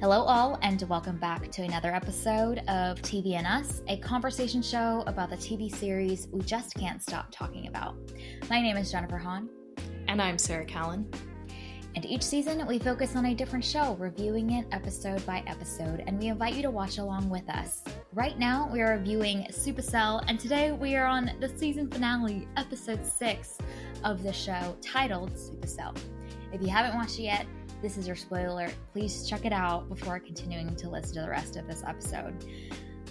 Hello all, and welcome back to another episode of TV and Us, a conversation show about the TV series we just can't stop talking about. My name is Jennifer Hahn. And I'm Sarah Callan. And each season we focus on a different show, reviewing it episode by episode, and we invite you to watch along with us. Right now we are reviewing Supacell, and today we are on the season finale, episode 6 of the show, titled Supacell. If you haven't watched it yet, this is your spoiler alert. Please check it out before continuing to listen to the rest of this episode.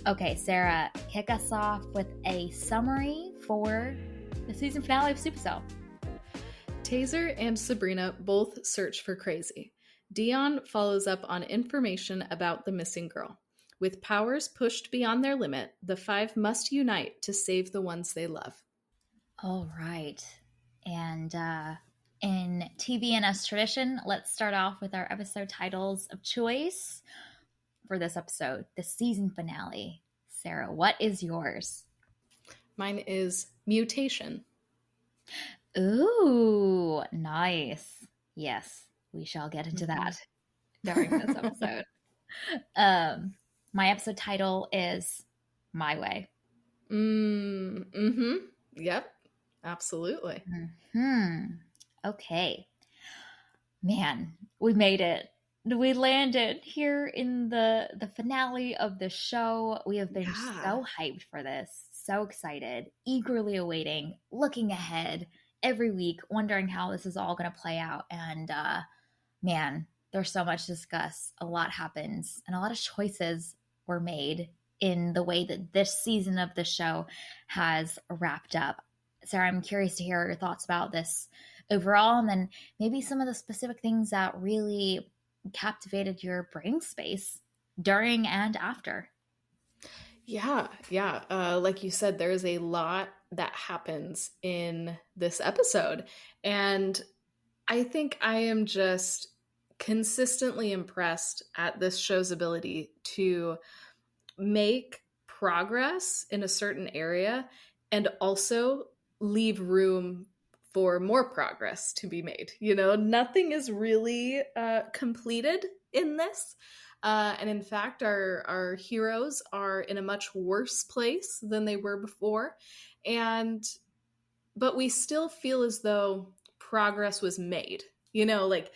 Okay, Sarah, kick us off with a summary for the season finale of Supacell. Taser and Sabrina both search for Crazy. Dion follows up on information about the missing girl. With powers pushed beyond their limit, the five must unite to save the ones they love. All right. And in TV and Us tradition, let's start off with our episode titles of choice for this episode, the season finale. Sarah, what is yours? Mine is Mutation. Ooh, nice. Yes, we shall get into that during this episode. My episode title is My Way. Yep, absolutely. Okay. Man, we made it. We landed here in the finale of the show. We have been so hyped for this, so excited, eagerly awaiting, looking ahead every week, wondering how this is all going to play out. And man, there's so much to discuss. A lot happens, and a lot of choices were made in the way that this season of the show has wrapped up. Sarah, I'm curious to hear your thoughts about this overall, and then maybe some of the specific things that really captivated your brain space during and after. Yeah. Like you said, there's a lot that happens in this episode. And I think I am just consistently impressed at this show's ability to make progress in a certain area and also leave room for more progress to be made. You know, nothing is really completed in this. And in fact, our heroes are in a much worse place than they were before. But we still feel as though progress was made. You know, like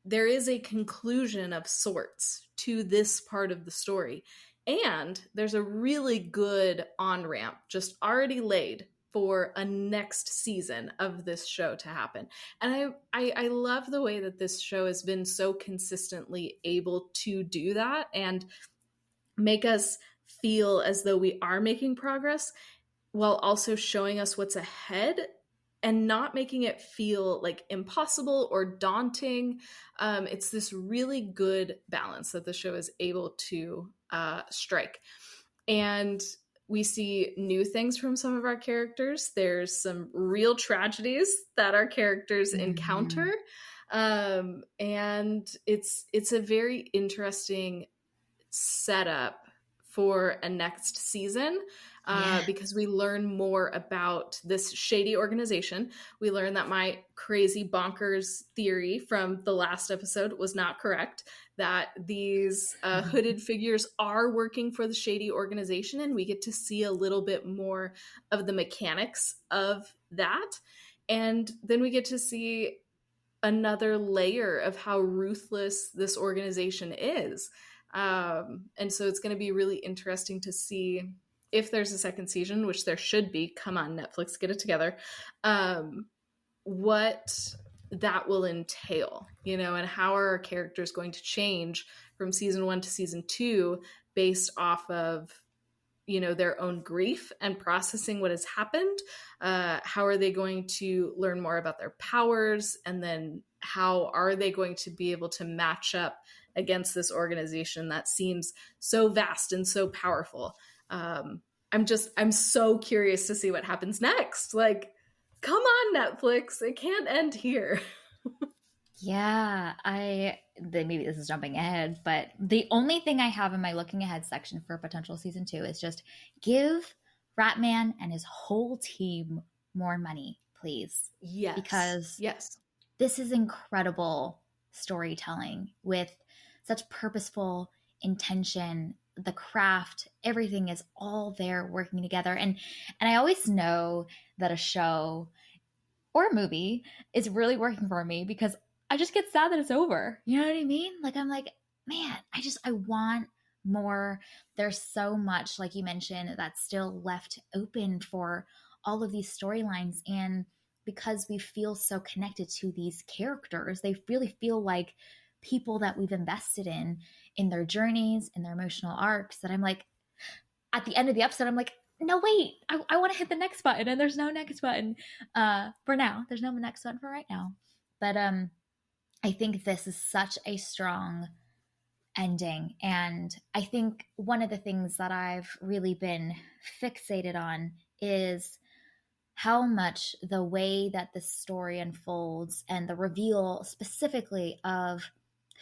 there is a conclusion of sorts to this part of the story. And there's a really good on-ramp just already laid for a next season of this show to happen. And I love the way that this show has been so consistently able to do that and make us feel as though we are making progress while also showing us what's ahead and not making it feel like impossible or daunting. It's this really good balance that the show is able to strike. And we see new things from some of our characters. There's some real tragedies that our characters encounter. And it's a very interesting setup for a next season because we learn more about this shady organization. We learn that my crazy bonkers theory from the last episode was not correct, that these hooded figures are working for the shady organization, and we get to see a little bit more of the mechanics of that. And then we get to see another layer of how ruthless this organization is. And so it's going to be really interesting to see if there's a second season, which there should be. Come on, Netflix, get it together. What that will entail, you know, and how are our characters going to change from season 1 to season 2 based off of, you know, their own grief and processing what has happened. How are they going to learn more about their powers? And then how are they going to be able to match up against this organization that seems so vast and so powerful? I'm so curious to see what happens next. Like, come on, Netflix, it can't end here. Yeah, maybe this is jumping ahead, but the only thing I have in my looking ahead section for potential season 2 is just give Ratman and his whole team more money, please. Yes. Because yes, this is incredible storytelling with such purposeful intention, the craft, everything is all there working together. And I always know that a show or a movie is really working for me because I just get sad that it's over. You know what I mean? Like I'm like, man, I want more. There's so much, like you mentioned, that's still left open for all of these storylines. And because we feel so connected to these characters, they really feel like people that we've invested in their journeys, in their emotional arcs, that I'm like, at the end of the episode, I'm like, no, wait, I want to hit the next button, and there's no next button for now. There's no next button for right now. But I think this is such a strong ending. And I think one of the things that I've really been fixated on is how much the way that the story unfolds and the reveal specifically of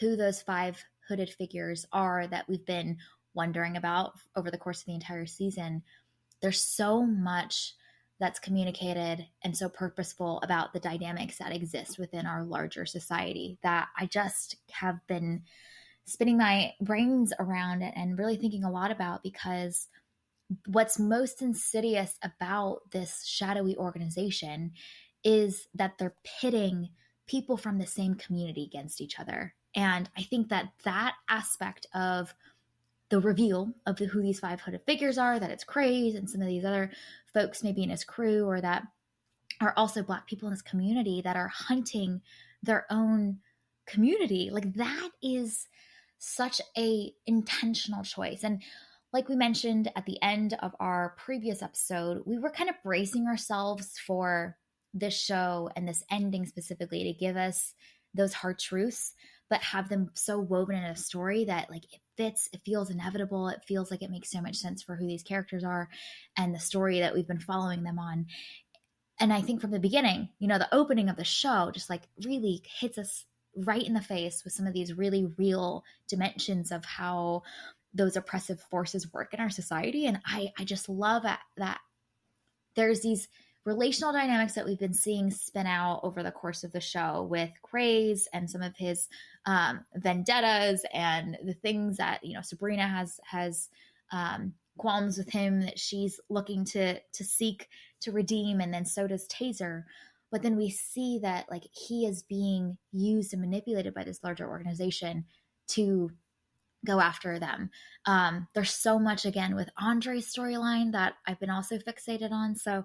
who those five hooded figures are that we've been wondering about over the course of the entire season. There's so much that's communicated and so purposeful about the dynamics that exist within our larger society that I just have been spinning my brains around and really thinking a lot about, because what's most insidious about this shadowy organization is that they're pitting people from the same community against each other. And I think that that aspect of the reveal of who these five hooded figures are, that it's Craze and some of these other folks maybe in his crew, or that are also Black people in this community that are hunting their own community, like that is such a intentional choice. And like we mentioned at the end of our previous episode, we were kind of bracing ourselves for this show and this ending specifically to give us those hard truths, but have them so woven in a story that like it fits, it feels inevitable, it feels like it makes so much sense for who these characters are and the story that we've been following them on. And I think from the beginning, you know, the opening of the show just like really hits us right in the face with some of these really real dimensions of how those oppressive forces work in our society. And I just love that there's these relational dynamics that we've been seeing spin out over the course of the show with Craze and some of his vendettas and the things that, you know, Sabrina has qualms with him that she's looking to seek to redeem, and then so does Taser. But then we see that like he is being used and manipulated by this larger organization to go after them. There's so much again with Andre's storyline that I've been also fixated on. So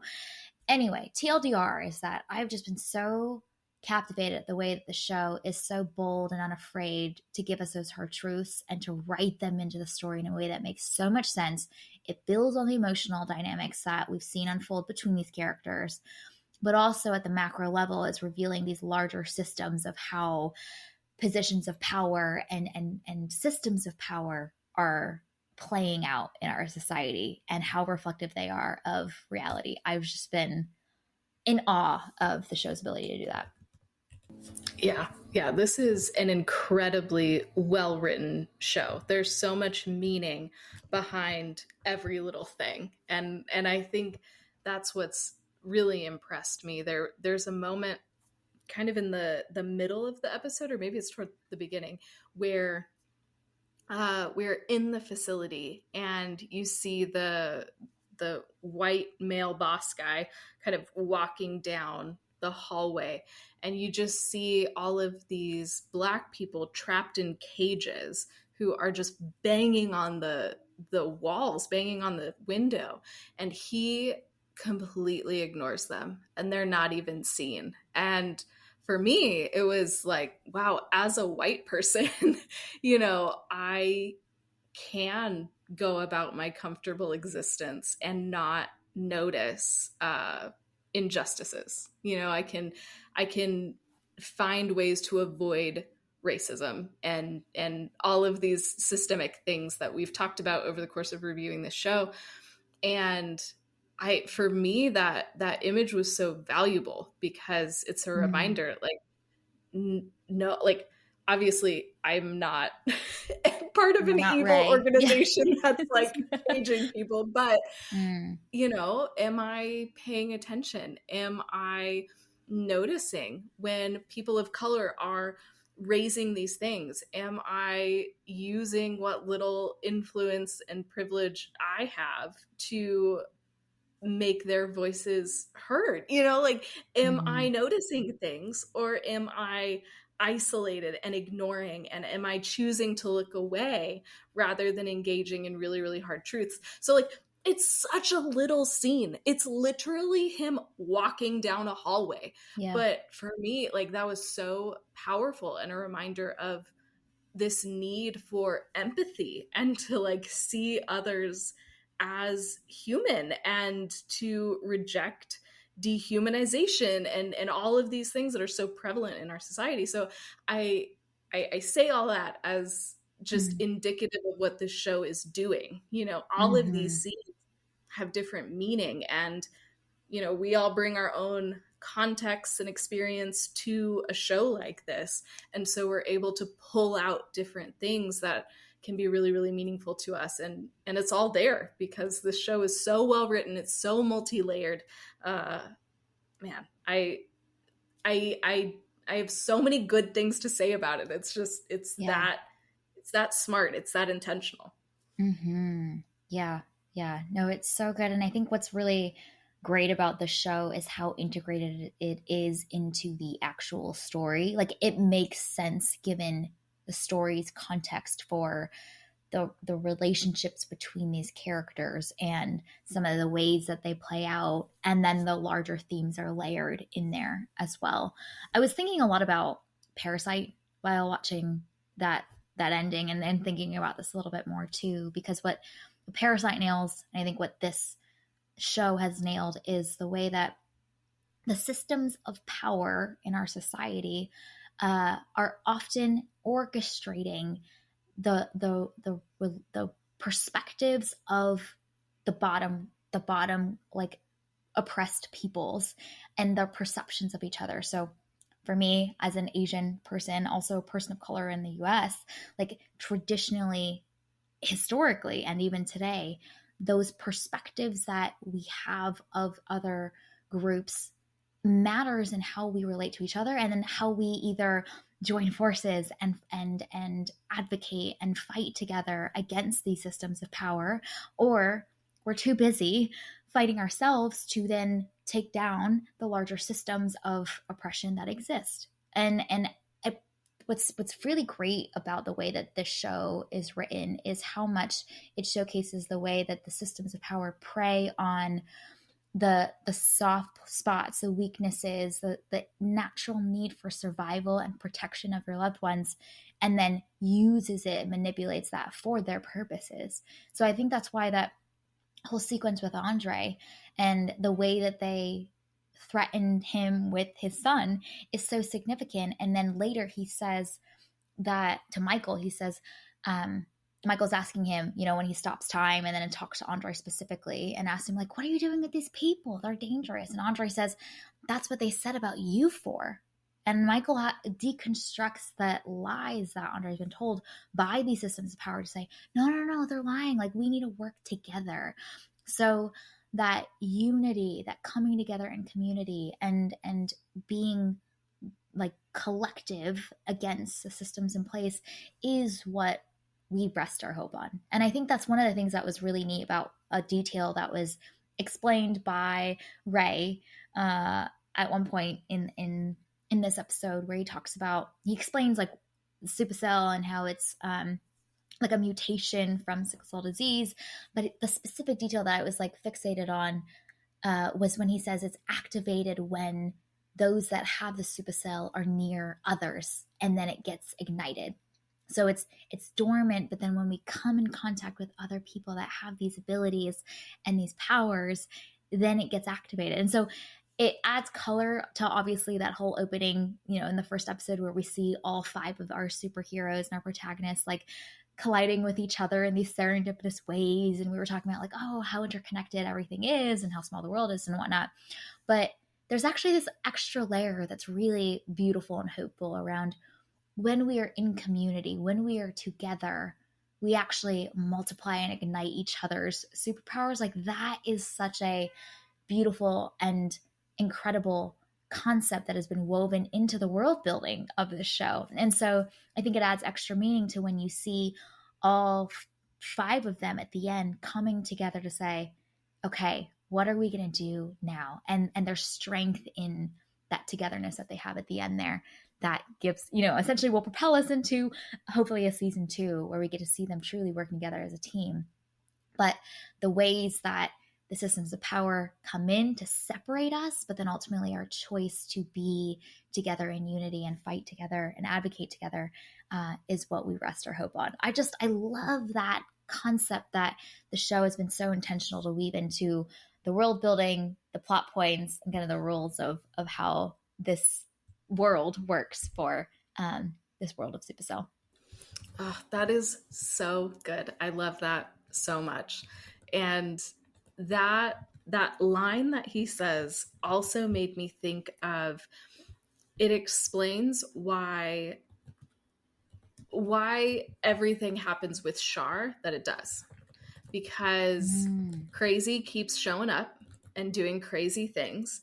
anyway, TLDR is that I've just been so captivated at the way that the show is so bold and unafraid to give us those hard truths and to write them into the story in a way that makes so much sense. It builds on the emotional dynamics that we've seen unfold between these characters, but also at the macro level is revealing these larger systems of how positions of power and systems of power are playing out in our society and how reflective they are of reality. I've just been in awe of the show's ability to do that. Yeah, this is an incredibly well-written show. There's so much meaning behind every little thing. And I think that's what's really impressed me. There's a moment kind of in the middle of the episode, or maybe it's toward the beginning, where we're in the facility and you see the white male boss guy kind of walking down the hallway, and you just see all of these Black people trapped in cages who are just banging on the walls, banging on the window, and he completely ignores them and they're not even seen. And for me, it was like, wow, as a white person, you know, I can go about my comfortable existence and not notice injustices. You know, I can find ways to avoid racism and all of these systemic things that we've talked about over the course of reviewing this show. And for me, that image was so valuable because it's a reminder, like, no, like, obviously I'm not part of an evil Ray. organization that's like caging people, but you know, am I paying attention? Am I noticing when people of color are raising these things? Am I using what little influence and privilege I have to make their voices heard? Like, am I Mhm. noticing things, or am I isolated and ignoring, and am I choosing to look away rather than engaging in really, really hard truths? So, like, it's such a little scene. It's literally him walking down a hallway. Yeah. But for me, like, that was so powerful and a reminder of this need for empathy and to like see others as human and to reject dehumanization and all of these things that are so prevalent in our society. So I I say all that as just Mm. indicative of what this show is doing. All of these Mhm. scenes have different meaning, and we all bring our own context and experience to a show like this. And so we're able to pull out different things that can be really, really meaningful to us. And it's all there because this show is so well written. It's so multi-layered. Uh, Man, I have so many good things to say about it. It's just, Yeah. it's that smart. It's that intentional. Yeah. Yeah. No, it's so good. And I think what's really great about the show is how integrated it is into the actual story. Like it makes sense given the story's context for the relationships between these characters and some of the ways that they play out, and then the larger themes are layered in there as well. I was thinking a lot about Parasite while watching that ending, and thinking about this a little bit more too, because what Parasite nails, and I think what this show has nailed, is the way that the systems of power in our society are often orchestrating the perspectives of the bottom like oppressed peoples and their perceptions of each other. So for me as an Asian person, also a person of color in the US, like traditionally, historically, and even today, those perspectives that we have of other groups matters in how we relate to each other, and then how we either join forces and advocate and fight together against these systems of power, or we're too busy fighting ourselves to then take down the larger systems of oppression that exist. And what's really great about the way that this show is written is how much it showcases the way that the systems of power prey on the soft spots, the weaknesses, the natural need for survival and protection of your loved ones, and then uses it, manipulates that for their purposes. So I think that's why that whole sequence with Andre and the way that they threatened him with his son is so significant. And then later he says that to Michael, he says, um, Michael's asking him, when he stops time, and then talks to Andre specifically and asks him, like, what are you doing with these people? They're dangerous. And Andre says, that's what they said about you for. And Michael deconstructs the lies that Andre's been told by these systems of power to say, no, no, no, they're lying. Like, we need to work together. So that unity, that coming together in community, and being like collective against the systems in place is what we rest our hope on. And I think that's one of the things that was really neat about a detail that was explained by Ray at one point in this episode, where he explains like Supacell and how it's like a mutation from sickle cell disease. But the specific detail that I was like fixated on was when he says it's activated when those that have the supercell are near others, and then it gets ignited. So it's dormant, but then when we come in contact with other people that have these abilities and these powers, then it gets activated. And so it adds color to obviously that whole opening, in the first episode, where we see all 5 of our superheroes and our protagonists like colliding with each other in these serendipitous ways. And we were talking about like, oh, how interconnected everything is and how small the world is and whatnot. But there's actually this extra layer that's really beautiful and hopeful around when we are in community, when we are together, we actually multiply and ignite each other's superpowers. Like that is such a beautiful and incredible concept that has been woven into the world building of this show. And so I think it adds extra meaning to when you see all five of them at the end coming together to say, okay, what are we going to do now? And their strength in that togetherness that they have at the end there, that gives, essentially will propel us into hopefully a season 2 where we get to see them truly working together as a team. But the ways that the systems of power come in to separate us, but then ultimately our choice to be together in unity and fight together and advocate together is what we rest our hope on. I love that concept that the show has been so intentional to weave into the world building, the plot points, and kind of the rules of how this world works for this world of Supacell. Oh, that is so good. I love that so much. And that line that he says also made me think of, it explains why everything happens with Shar that it does. Because Crazy keeps showing up and doing crazy things.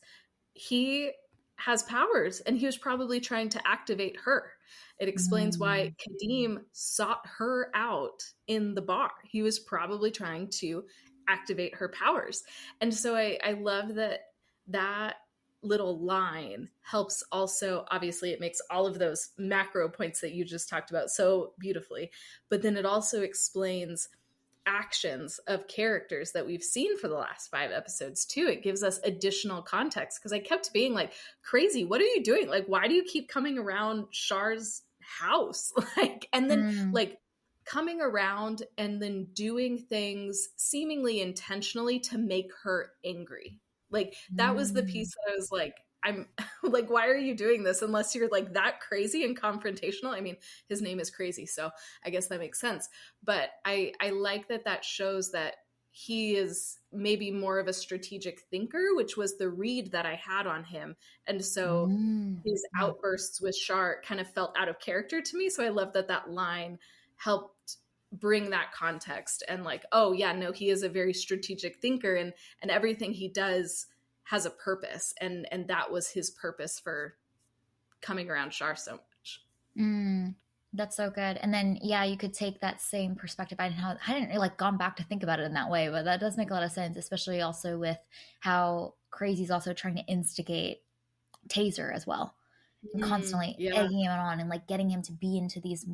He has powers, and he was probably trying to activate her. It explains why Kadeem sought her out in the bar. He was probably trying to activate her powers. And so I love that little line helps also, obviously it makes all of those macro points that you just talked about so beautifully, but then it also explains actions of characters that we've seen for the last 5 episodes too. It gives us additional context, because I kept being like, Crazy, what are you doing? Like, why do you keep coming around Shar's house? And then coming around and then doing things seemingly intentionally to make her angry. That was the piece that I was like, I'm like, why are you doing this unless you're like that crazy and confrontational? I mean, his name is Crazy, so I guess that makes sense. But I like that shows that he is maybe more of a strategic thinker, which was the read that I had on him. And so his outbursts with Shar kind of felt out of character to me. So I love that line helped bring that context and like, oh yeah, no, he is a very strategic thinker, and everything he does has a purpose, and that was his purpose for coming around Shar so much. That's so good. And then you could take that same perspective. I hadn't really gone back to think about it in that way, but that does make a lot of sense, especially also with how Crazy's also trying to instigate Taser as well, and constantly egging him on and getting him to be into these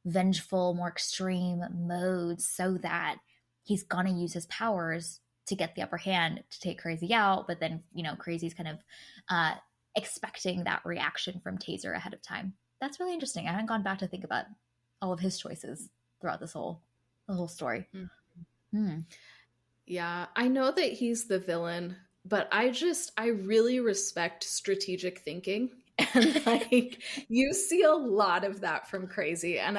vengeful, more extreme modes, so that he's gonna use his powers to get the upper hand to take Crazy out. But then, Crazy's kind of expecting that reaction from Taser ahead of time. That's really interesting. I haven't gone back to think about all of his choices throughout the whole story. Yeah, I know that he's the villain, but I really respect strategic thinking. And you see a lot of that from Crazy. And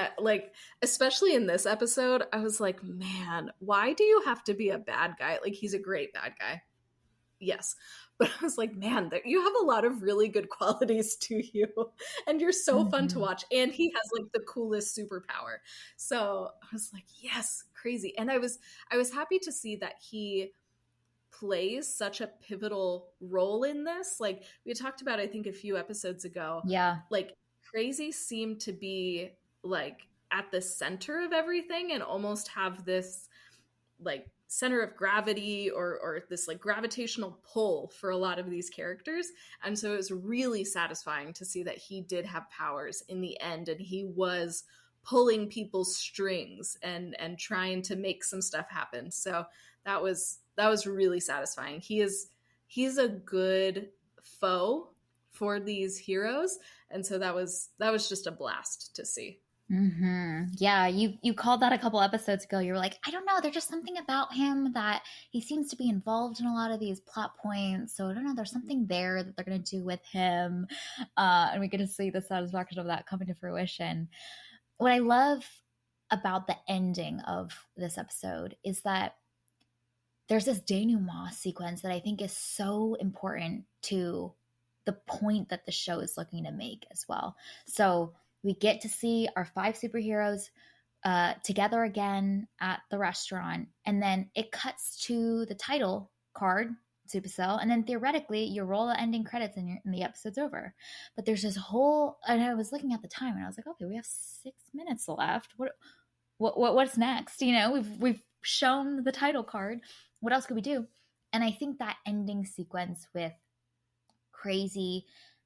especially in this episode, I was like, man, why do you have to be a bad guy? He's a great bad guy. Yes. But I was like, man, you have a lot of really good qualities to you. And you're so fun to watch. And he has the coolest superpower. So I was like, yes, Crazy. And I was happy to see that he plays such a pivotal role in this. We talked about, I think a few episodes ago, Crazy seemed to be at the center of everything and almost have this center of gravity or this gravitational pull for a lot of these characters. And so it was really satisfying to see that he did have powers in the end, and he was pulling people's strings and trying to make some stuff happen. So that was really satisfying. He's a good foe for these heroes, and so that was just a blast to see. Yeah, you called that a couple episodes ago. You were like, I don't know, there's just something about him that he seems to be involved in a lot of these plot points. So I don't know, there's something there that they're going to do with him, and we get to see the satisfaction of that coming to fruition. What I love about the ending of this episode is that there's this denouement sequence that I think is so important to the point that the show is looking to make as well. So we get to see our 5 superheroes together again at the restaurant, and then it cuts to the title card Supacell, and then theoretically you roll the ending credits and the episode's over. But there's this whole, and I was looking at the time and I was like, okay, we have 6 minutes left. What's next? You know, we've shown the title card. What else could we do? And I think that ending sequence with Crazy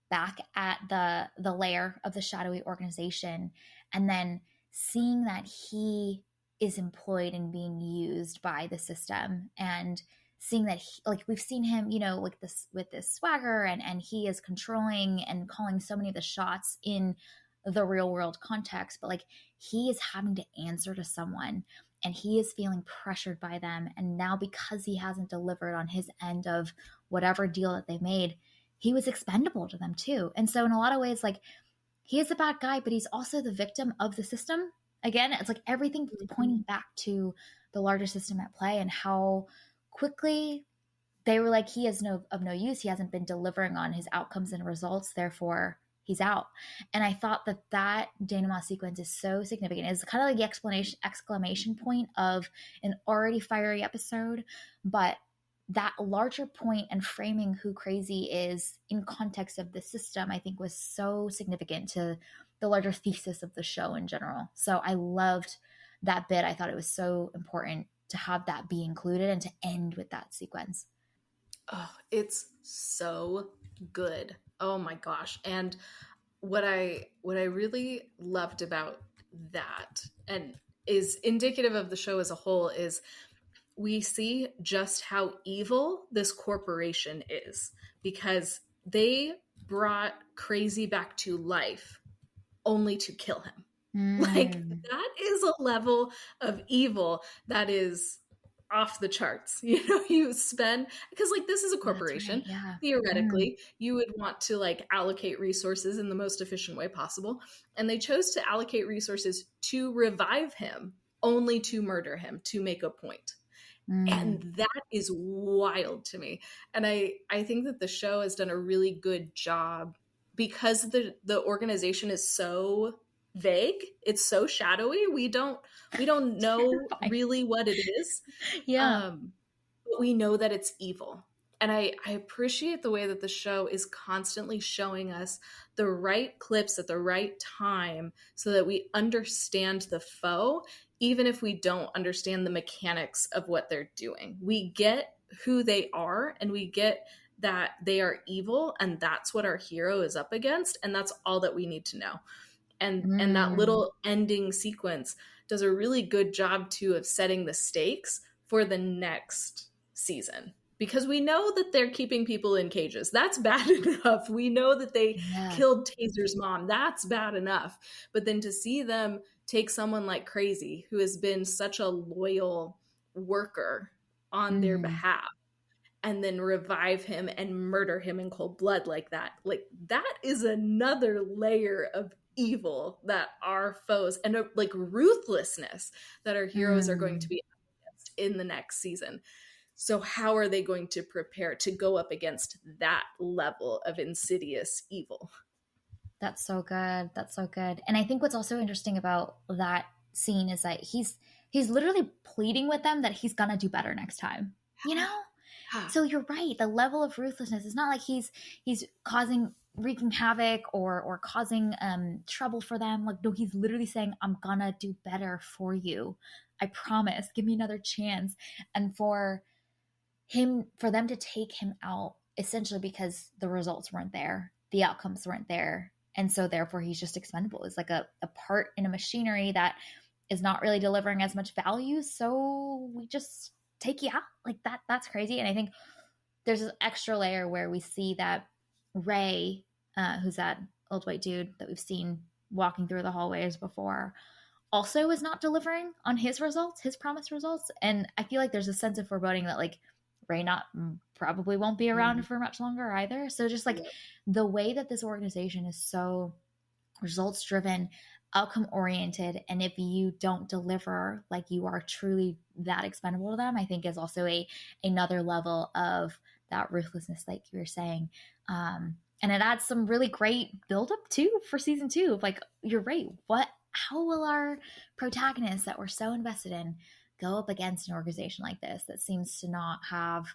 back at the lair of the shadowy organization, and then seeing that he is employed and being used by the system, and seeing that like we've seen him, you know, like this with this swagger, and he is controlling and calling so many of the shots in the real world context, but like he is having to answer to someone and he is feeling pressured by them, and now because he hasn't delivered on his end of whatever deal that they made, he was expendable to them too. And so in a lot of ways, like, he is the bad guy, but he's also the victim of the system. Again, it's like everything pointing back to the larger system at play, and how quickly they were like, he is of no use. He hasn't been delivering on his outcomes and results. Therefore, he's out. And I thought that denouement sequence is so significant. It's kind of like the exclamation point of an already fiery episode, but that larger point and framing who Crazy is in context of the system, I think was so significant to the larger thesis of the show in general. So I loved that bit. I thought it was so important to have that be included and to end with that sequence. Oh, it's so good. Oh my gosh. And what I really loved about that, and is indicative of the show as a whole, is we see just how evil this corporation is, because they brought Crazy back to life only to kill him. Like, that is a level of evil that is off the charts. You know, you spend, because like this is a corporation, right, yeah. theoretically you would want to like allocate resources in the most efficient way possible, and they chose to allocate resources to revive him only to murder him to make a point. And that is wild to me. And I think that the show has done a really good job, because the organization is so vague, it's so shadowy, we don't know really what it is. Yeah. But we know that it's evil. And I appreciate the way that the show is constantly showing us the right clips at the right time so that we understand the foe, even if we don't understand the mechanics of what they're doing. We get who they are, and we get that they are evil, and that's what our hero is up against, and that's all that we need to know. And that little ending sequence does a really good job too of setting the stakes for the next season, because we know that they're keeping people in cages. That's bad enough. We know that they killed Taser's mom. That's bad enough. But then to see them take someone like Crazy, who has been such a loyal worker on their behalf, and then revive him and murder him in cold blood like that is another layer of evil that our foes, and like ruthlessness that our heroes are going to be up against in the next season. So how are they going to prepare to go up against that level of insidious evil? That's so good. That's so good. And I think what's also interesting about that scene is that he's literally pleading with them that he's gonna do better next time. You know? So you're right. The level of ruthlessness is not like he's wreaking havoc or causing trouble for them. Like, no, he's literally saying, I'm gonna do better for you. I promise. Give me another chance. And for them to take him out essentially because the results weren't there, the outcomes weren't there, and so therefore he's just expendable. It's like a part in a machinery that is not really delivering as much value, so we just take you out. Like, that's crazy. And I think there's this extra layer where we see that Ray, who's that old white dude that we've seen walking through the hallways before, also is not delivering on his results, his promised results. And I feel like there's a sense of foreboding that like Ray probably won't be around for much longer either. So just like the way that this organization is so results driven, outcome oriented, and if you don't deliver, like, you are truly that expendable to them, I think is also another level of that ruthlessness, like you were saying. And it adds some really great buildup too for season 2 of like, you're right, how will our protagonists that we're so invested in go up against an organization like this that seems to not have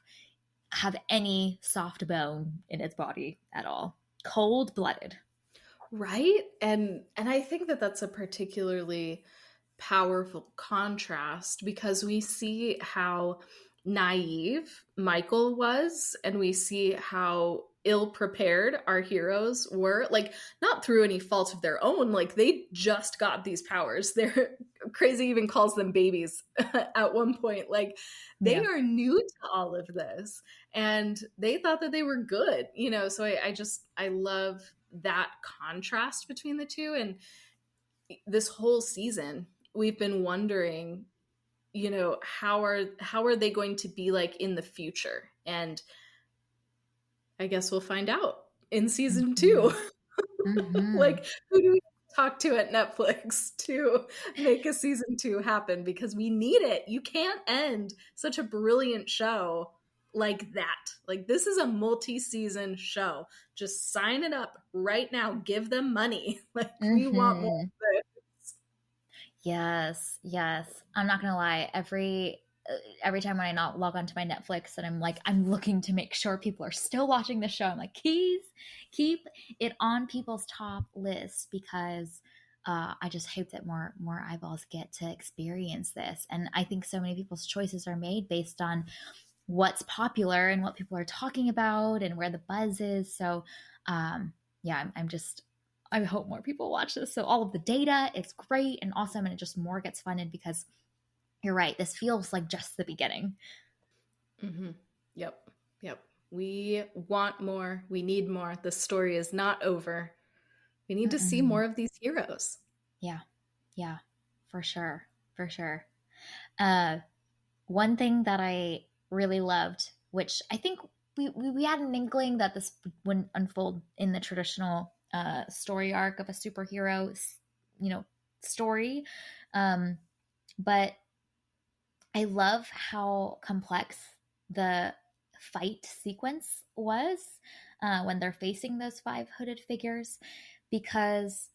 have any soft bone in its body at all. Cold-blooded. Right? And I think that that's a particularly powerful contrast because we see how naive Michael was and we see how ill prepared our heroes were, like not through any fault of their own, like they just got these powers. They're crazy, even calls them babies at one point, like they Yeah. are new to all of this and they thought that they were good, so I love that contrast between the two. And this whole season we've been wondering, how are they going to be like in the future, and I guess we'll find out in season Mm-hmm. 2. Mm-hmm. Like, who do we talk to at Netflix to make a season 2 happen, because we need it. You can't end such a brilliant show like that. Like, this is a multi-season show. Just sign it up right now, give them money. Like, we want more Mm-hmm. of this. Yes, yes. I'm not gonna lie. Every time when I not log onto my Netflix and I'm like, I'm looking to make sure people are still watching the show. I'm like, keep it on people's top list because I just hope that more eyeballs get to experience this. And I think so many people's choices are made based on what's popular and what people are talking about and where the buzz is. So, yeah, I'm just I hope more people watch this. So all of the data, it's great and awesome, and it just more gets funded because you're right. This feels like just the beginning. Mm-hmm. Yep. Yep. We want more. We need more. The story is not over. We need to see Mm-mm. more of these heroes. Yeah, yeah, for sure, for sure. Uh, One thing that I really loved, which I think we had an inkling that this wouldn't unfold in the traditional story arc of a superhero, you know, story. Um, but I love how complex the fight sequence was when they're facing those five hooded figures, because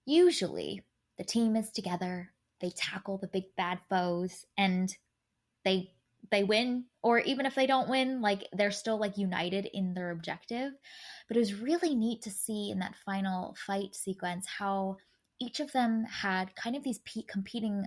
usually the team is together, they tackle the big bad foes, and they they win, or even if they don't win, like they're still like united in their objective. But it was really neat to see in that final fight sequence how each of them had kind of these competing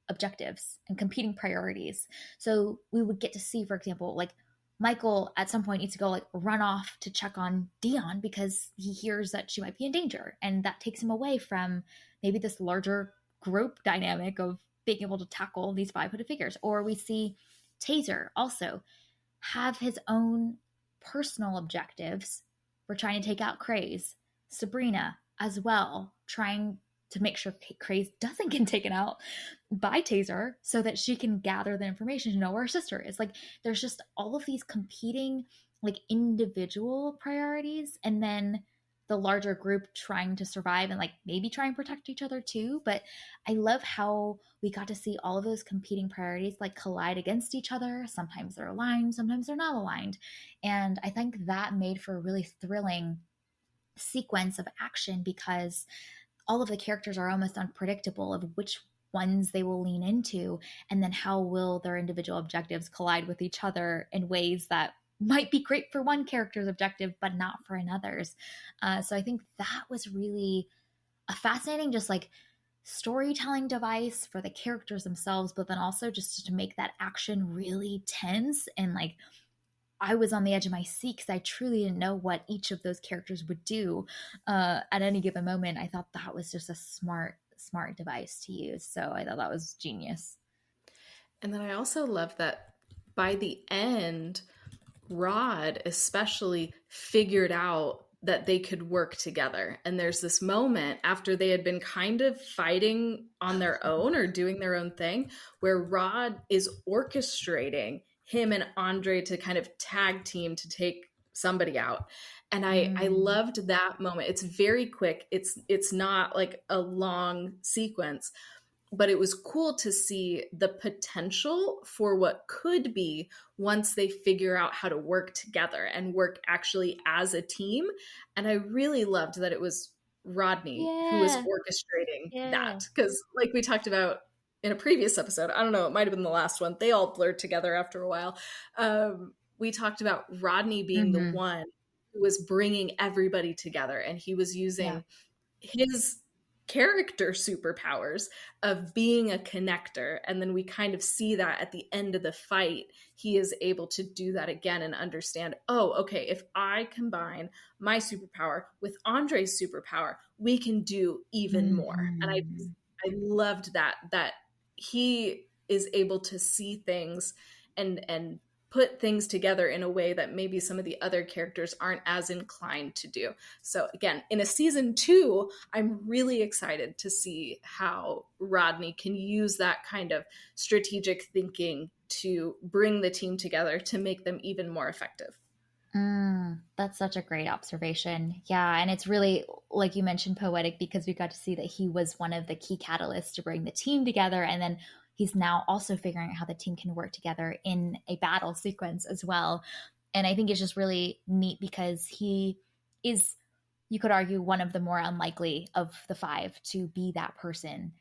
objectives and competing priorities. So we would get to see, for example, like Michael at some point needs to go like run off to check on Dion because he hears that she might be in danger, and that takes him away from maybe this larger group dynamic of being able to tackle these five-hooded figures. Or we see Taser also have his own personal objectives for trying to take out Craze. Sabrina as well, trying to make sure Craze doesn't get taken out by Taser so that she can gather the information to know where her sister is. Like, there's just all of these competing, like, individual priorities, and then the larger group trying to survive and like maybe try and protect each other too. But I love how we got to see all of those competing priorities like collide against each other. Sometimes they're aligned, sometimes they're not aligned. And I think that made for a really thrilling sequence of action because all of the characters are almost unpredictable of which ones they will lean into, and then how will their individual objectives collide with each other in ways that might be great for one character's objective but not for another's. So I think that was really a fascinating just like storytelling device for the characters themselves, but then also just to make that action really tense. And like I was on the edge of my seat because I truly didn't know what each of those characters would do at any given moment. I thought that was just a smart device to use. So I thought that was genius. And then I also love that by the end, Rod especially figured out that they could work together. And there's this moment after they had been kind of fighting on their own or doing their own thing where Rod is orchestrating him and Andre to kind of tag team to take somebody out. And I Mm. loved that moment. It's very quick. It's not like a long sequence, but it was cool to see the potential for what could be once they figure out how to work together and work actually as a team. And I really loved that it was Rodney who was Yeah. orchestrating Yeah. that. Because, like we talked about in a previous episode, I don't know, it might have been the last one, they all blurred together after a while. we talked about Rodney being the Mm-hmm. one who was bringing everybody together, and he was Yeah. using his character superpowers of being a connector. And then we kind of see that at the end of the fight, he is able to do that again and understand, oh, okay, if I combine my superpower with Andre's superpower, we can do even more. And Mm-hmm. I loved that he is able to see things and put things together in a way that maybe some of the other characters aren't as inclined to do. So again, in a season 2, I'm really excited to see how Rodney can use that kind of strategic thinking to bring the team together to make them even more effective. That's such a great observation. Yeah, and it's really, like you mentioned, poetic because we got to see that he was one of the key catalysts to bring the team together. And then he's now also figuring out how the team can work together in a battle sequence as well. And I think it's just really neat because he is, you could argue, one of the more unlikely of the 5 to be that person.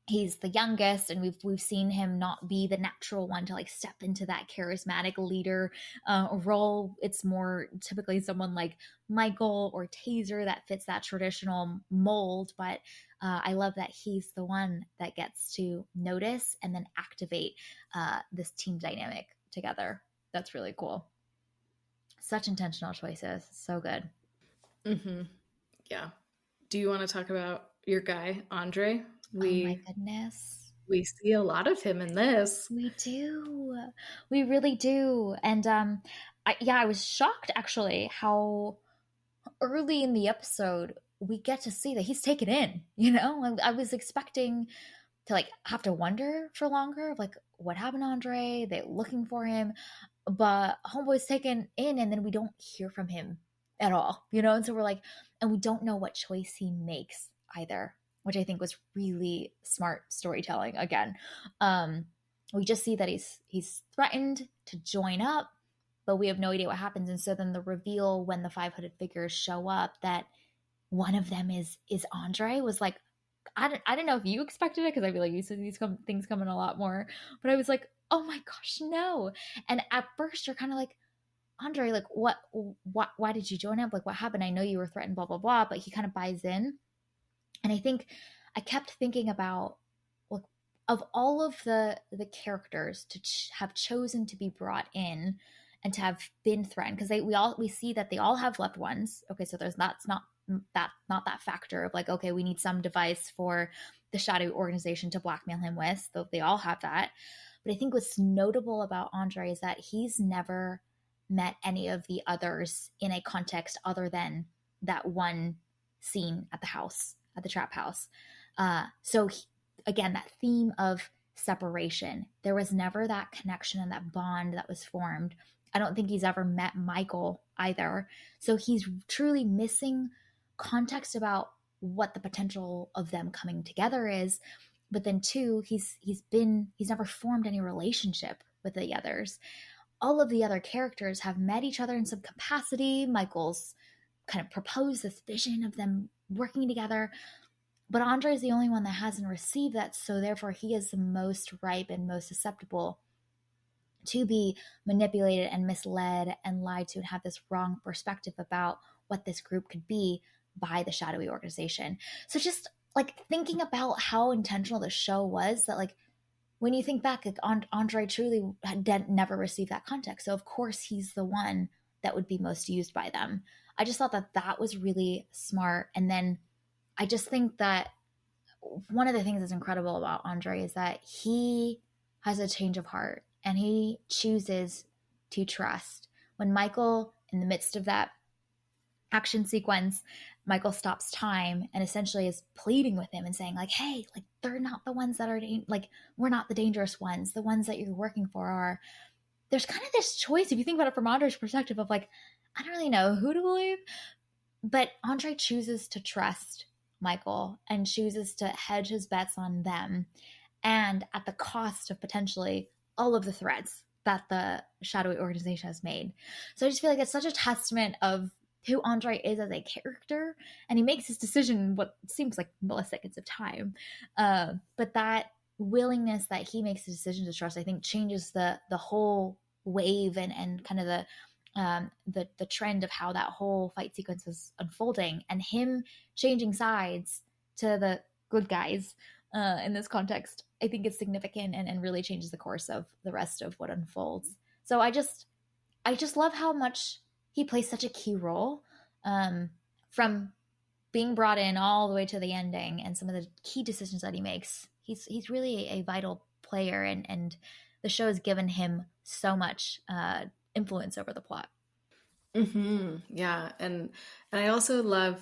He's the youngest, and we've seen him not be the natural one to like step into that charismatic leader role. It's more typically someone like Michael or Taser that fits that traditional mold, but I love that he's the one that gets to notice and then activate this team dynamic together. That's really cool. Such intentional choices. So good. Mm-hmm. Yeah. Do you want to talk about your guy, Andre? Oh my We goodness. we see a lot of him in this. We do. We really do. And I was shocked actually how early in the episode we get to see that he's taken in, you know? I was expecting to like have to wonder for longer of like what happened to Andre? They looking for him, but Homeboy's taken in and then we don't hear from him at all, you know? And so we're like, and we don't know what choice he makes either, which I think was really smart storytelling again. Um, we just see that he's threatened to join up, but we have no idea what happens. And so then the reveal when the 5 hooded figures show up that one of them is Andre was like, I don't know if you expected it because I feel like you said these things come in a lot more, but I was like, oh my gosh, no. And at first you're kind of like, Andre, like what, why did you join up? Like what happened? I know you were threatened, blah, blah, blah, but he kind of buys in. And I think I kept thinking about, like, of all of the characters to have chosen to be brought in and to have been threatened, because we see that they all have loved ones. Okay, so that's not that factor of like, okay, we need some device for the shadowy organization to blackmail him with, though they all have that. But I think what's notable about Andre is that he's never met any of the others in a context other than that one scene at the house, at the trap house. Again, that theme of separation, there was never that connection and that bond that was formed. I don't think he's ever met Michael either. So he's truly missing context about what the potential of them coming together is. But then two, he's never formed any relationship with the others. All of the other characters have met each other in some capacity. Michael's kind of proposed this vision of them working together, but Andre is the only one that hasn't received that, so therefore he is the most ripe and most susceptible to be manipulated and misled and lied to and have this wrong perspective about what this group could be by the shadowy organization. So just like thinking about how intentional the show was, that like when you think back, like Andre truly never received that context. So of course he's the one that would be most used by them. I just thought that that was really smart. And then I just think that one of the things that's incredible about Andre is that he has a change of heart and he chooses to trust. When Michael, in the midst of that action sequence, Michael stops time and essentially is pleading with him and saying like, hey, like they're not the ones that are like, we're not the dangerous ones. The ones that you're working for are. There's kind of this choice, if you think about it from Andre's perspective, of like, I don't really know who to believe, but Andre chooses to trust Michael and chooses to hedge his bets on them, and at the cost of potentially all of the threats that the shadowy organization has made. So I just feel like it's such a testament of who Andre is as a character, and he makes his decision in what seems like milliseconds of time. But that willingness that he makes the decision to trust, I think, changes the whole wave and kind of the trend of how that whole fight sequence was unfolding, and him changing sides to the good guys in this context, I think is significant and really changes the course of the rest of what unfolds. So I just love how much he plays such a key role, from being brought in all the way to the ending, and some of the key decisions that he makes. He's really a vital player, and the show has given him so much influence over the plot. Yeah, and I also love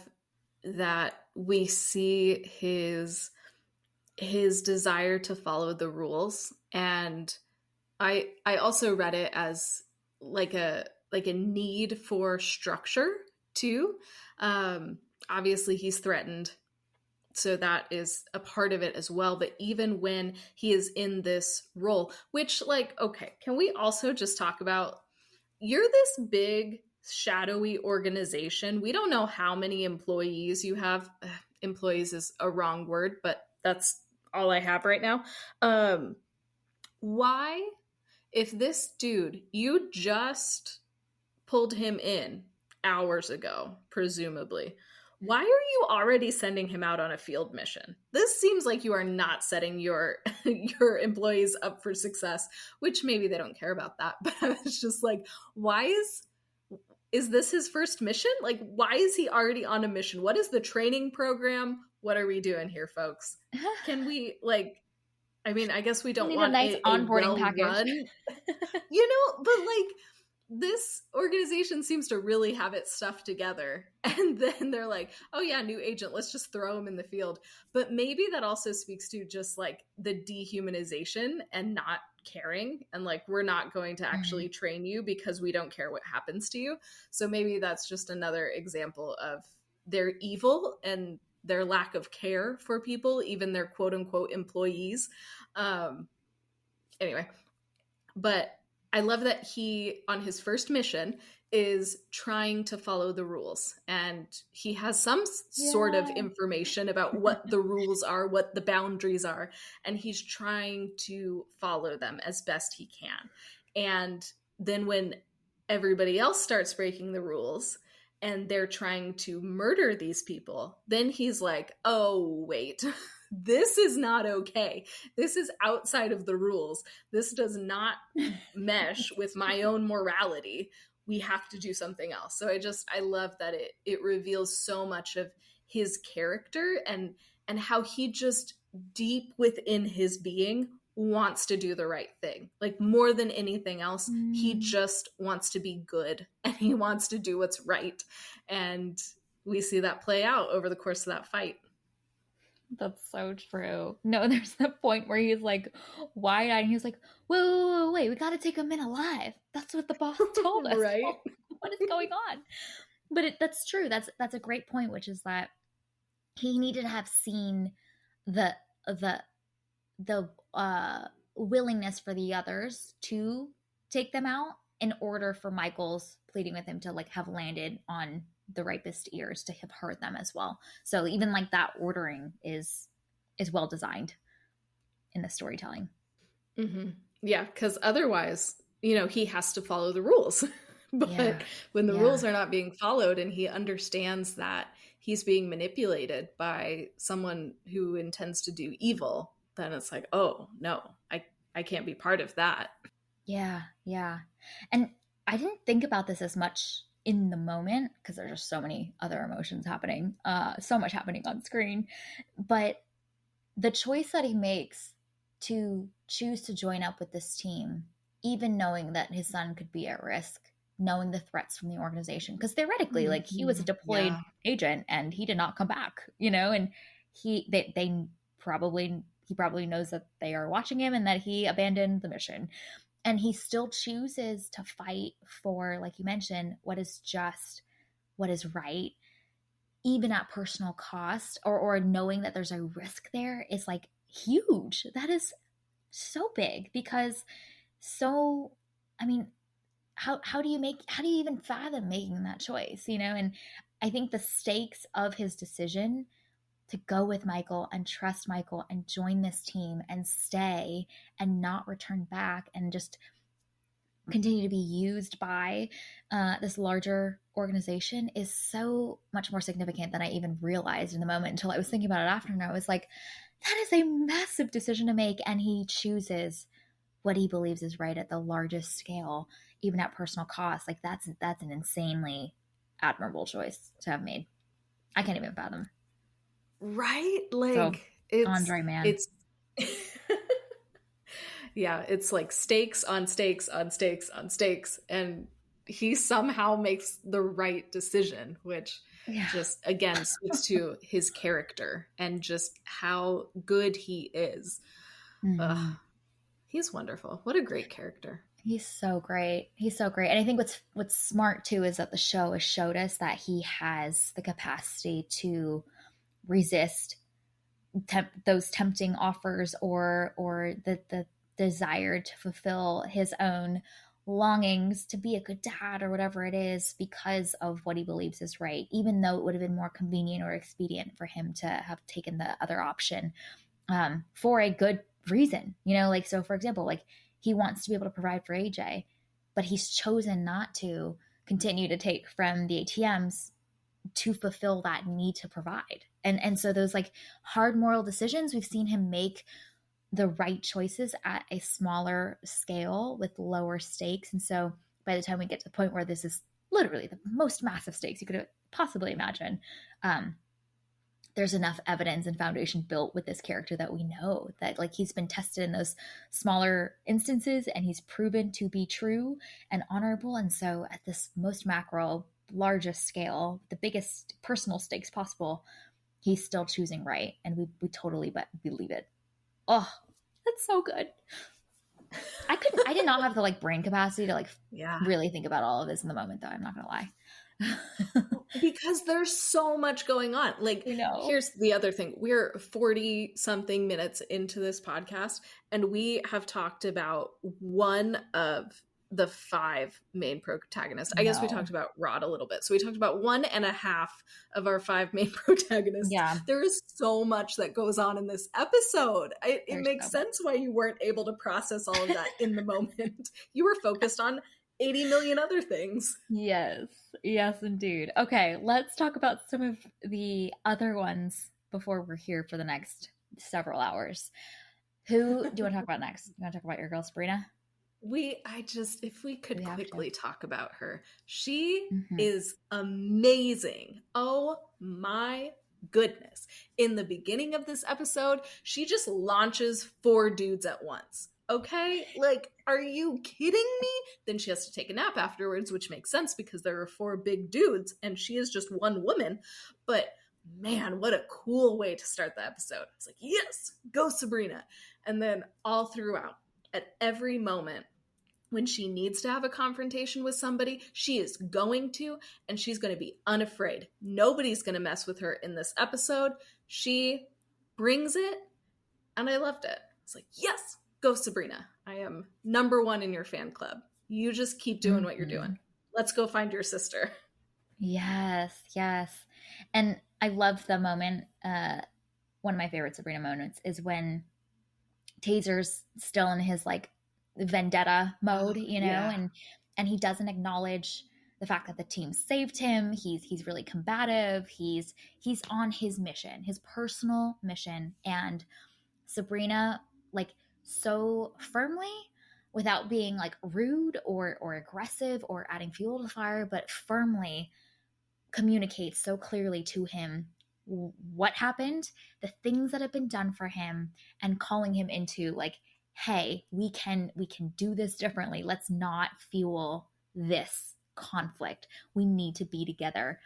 that we see his desire to follow the rules, and I also read it as like a need for structure too. Obviously he's threatened, so that is a part of it as well. But even when he is in this role, which, like, okay, can we also just talk about, you're this big shadowy organization. We don't know how many employees you have. Employees is a wrong word, but that's all I have right now. Why, if this dude, you just pulled him in hours ago, presumably, why are you already sending him out on a field mission? This seems like you are not setting your your employees up for success, which maybe they don't care about that, but I was just like, why is this his first mission? Like, why is he already on a mission? What is the training program? What are we doing here, folks? Can we, like, I mean, I guess we You don't need a want nice a onboarding package. well-run, but like, this organization seems to really have its stuff together. And then they're like, oh yeah, new agent, let's just throw him in the field. But maybe that also speaks to just like the dehumanization and not caring. And like, we're not going to actually train you because we don't care what happens to you. So maybe that's just another example of their evil and their lack of care for people, even their quote unquote employees. Anyway, but I love that he, on his first mission, is trying to follow the rules. And he has some sort of information about what the rules are, what the boundaries are, and he's trying to follow them as best he can. And then when everybody else starts breaking the rules and they're trying to murder these people, then he's like, oh, wait. This is not okay. This is outside of the rules. This does not mesh with my own morality. We have to do something else. So I love that it reveals so much of his character and how he just deep within his being wants to do the right thing. Like, more than anything else, he just wants to be good and he wants to do what's right. And we see that play out over the course of that fight. That's so true. No, there's the point where he's like wide-eyed and he's like, wait, we gotta take him in alive. That's what the boss told us. Right? What is going on? But that's true. That's a great point, which is that he needed to have seen the willingness for the others to take them out in order for Michael's pleading with him to like have landed on the ripest ears, to have heard them as well. So even like that ordering is well designed in the storytelling. Yeah, because otherwise, he has to follow the rules. But when the rules are not being followed and he understands that he's being manipulated by someone who intends to do evil, then it's like, oh no, I can't be part of that. Yeah. And I didn't think about this as much in the moment because there's just so many other emotions happening, so much happening on screen. But the choice that he makes to choose to join up with this team, even knowing that his son could be at risk, knowing the threats from the organization, because theoretically, like, he was a deployed agent and he did not come back, and he probably knows that they are watching him and that he abandoned the mission. And he still chooses to fight for, like you mentioned, what is just, what is right, even at personal cost, or knowing that there's a risk there is like huge. That is so big because how do you even fathom making that choice, And I think the stakes of his decision to go with Michael and trust Michael and join this team and stay and not return back and just continue to be used by this larger organization is so much more significant than I even realized in the moment until I was thinking about it after. And I was like, that is a massive decision to make. And he chooses what he believes is right at the largest scale, even at personal cost. Like that's an insanely admirable choice to have made. I can't even fathom. Right? So, Like it's Andre, man. it's yeah, it's like stakes on stakes on stakes on stakes, and he somehow makes the right decision, which Yeah. just again speaks to his character and just how good he is. Ugh, Mm-hmm. he's wonderful. What a great character. He's so great. He's so great. And I think what's smart too is that the show has showed us that he has the capacity to resist those tempting offers or the desire to fulfill his own longings to be a good dad or whatever it is because of what he believes is right, even though it would have been more convenient or expedient for him to have taken the other option for a good reason. Like, so for example, like he wants to be able to provide for AJ, but he's chosen not to continue to take from the ATMs to fulfill that need to provide. And so those like hard moral decisions, we've seen him make the right choices at a smaller scale with lower stakes. And so by the time we get to the point where this is literally the most massive stakes you could possibly imagine, there's enough evidence and foundation built with this character that we know that like he's been tested in those smaller instances and he's proven to be true and honorable. And so at this most macro, largest scale, the biggest personal stakes possible, he's still choosing right. And we totally believe it. Oh, that's so good. I did not have the like brain capacity to like really think about all of this in the moment though. I'm not going to lie. Because there's so much going on. Like, here's the other thing. We're 40 something minutes into this podcast, and we have talked about one of the 5 main protagonists. I guess we talked about Rod a little bit. So we talked about 1.5 of our 5 main protagonists. Yeah. There is so much that goes on in this episode. It makes sense why you weren't able to process all of that in the moment. You were focused on 80 million other things. Yes, indeed. Okay, let's talk about some of the other ones before we're here for the next several hours. Who do you want to talk about next? You want to talk about your girl Sabrina? If we could quickly talk about her. She is amazing. Oh my goodness. In the beginning of this episode, she just launches 4 dudes at once. Okay, like, are you kidding me? Then she has to take a nap afterwards, which makes sense because there are 4 big dudes and she is just one woman. But man, what a cool way to start the episode. It's like, yes, go Sabrina. And then all throughout, at every moment when she needs to have a confrontation with somebody, she is going to, and she's going to be unafraid. Nobody's going to mess with her in this episode. She brings it, and I loved it. It's like, yes, go Sabrina. I am number 1 in your fan club. You just keep doing what you're doing. Let's go find your sister. Yes. And I love the moment. One of my favorite Sabrina moments is when Taser's still in his like vendetta mode, and he doesn't acknowledge the fact that the team saved him. He's really combative. He's on his mission, his personal mission, and Sabrina, like, so firmly, without being like rude or aggressive or adding fuel to the fire, but firmly communicates so clearly to him what happened, the things that have been done for him, and calling him into like, hey, we can do this differently. Let's not fuel this conflict. We need to be together.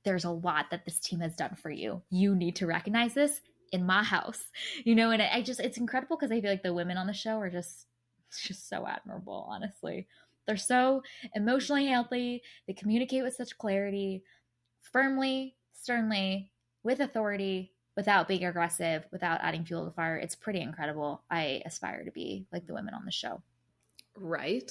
There's a lot that this team has done for you. You need to recognize this in my house, and it's incredible because I feel like the women on the show are just so admirable. Honestly, they're so emotionally healthy. They communicate with such clarity, firmly, sternly, with authority, without being aggressive, without adding fuel to the fire. It's pretty incredible. I aspire to be like the women on the show. Right?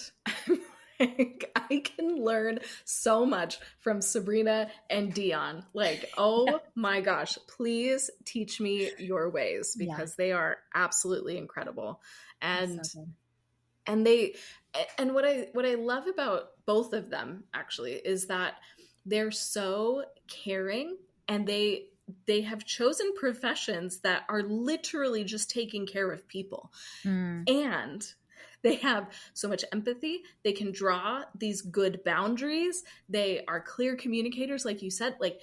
I can learn so much from Sabrina and Dion. Like, oh my gosh, please teach me your ways because they are absolutely incredible. And they, And what I love about both of them actually is that they're so caring, and they have chosen professions that are literally just taking care of people. Mm, And they have so much empathy. They can draw these good boundaries. They are clear communicators, like you said. Like,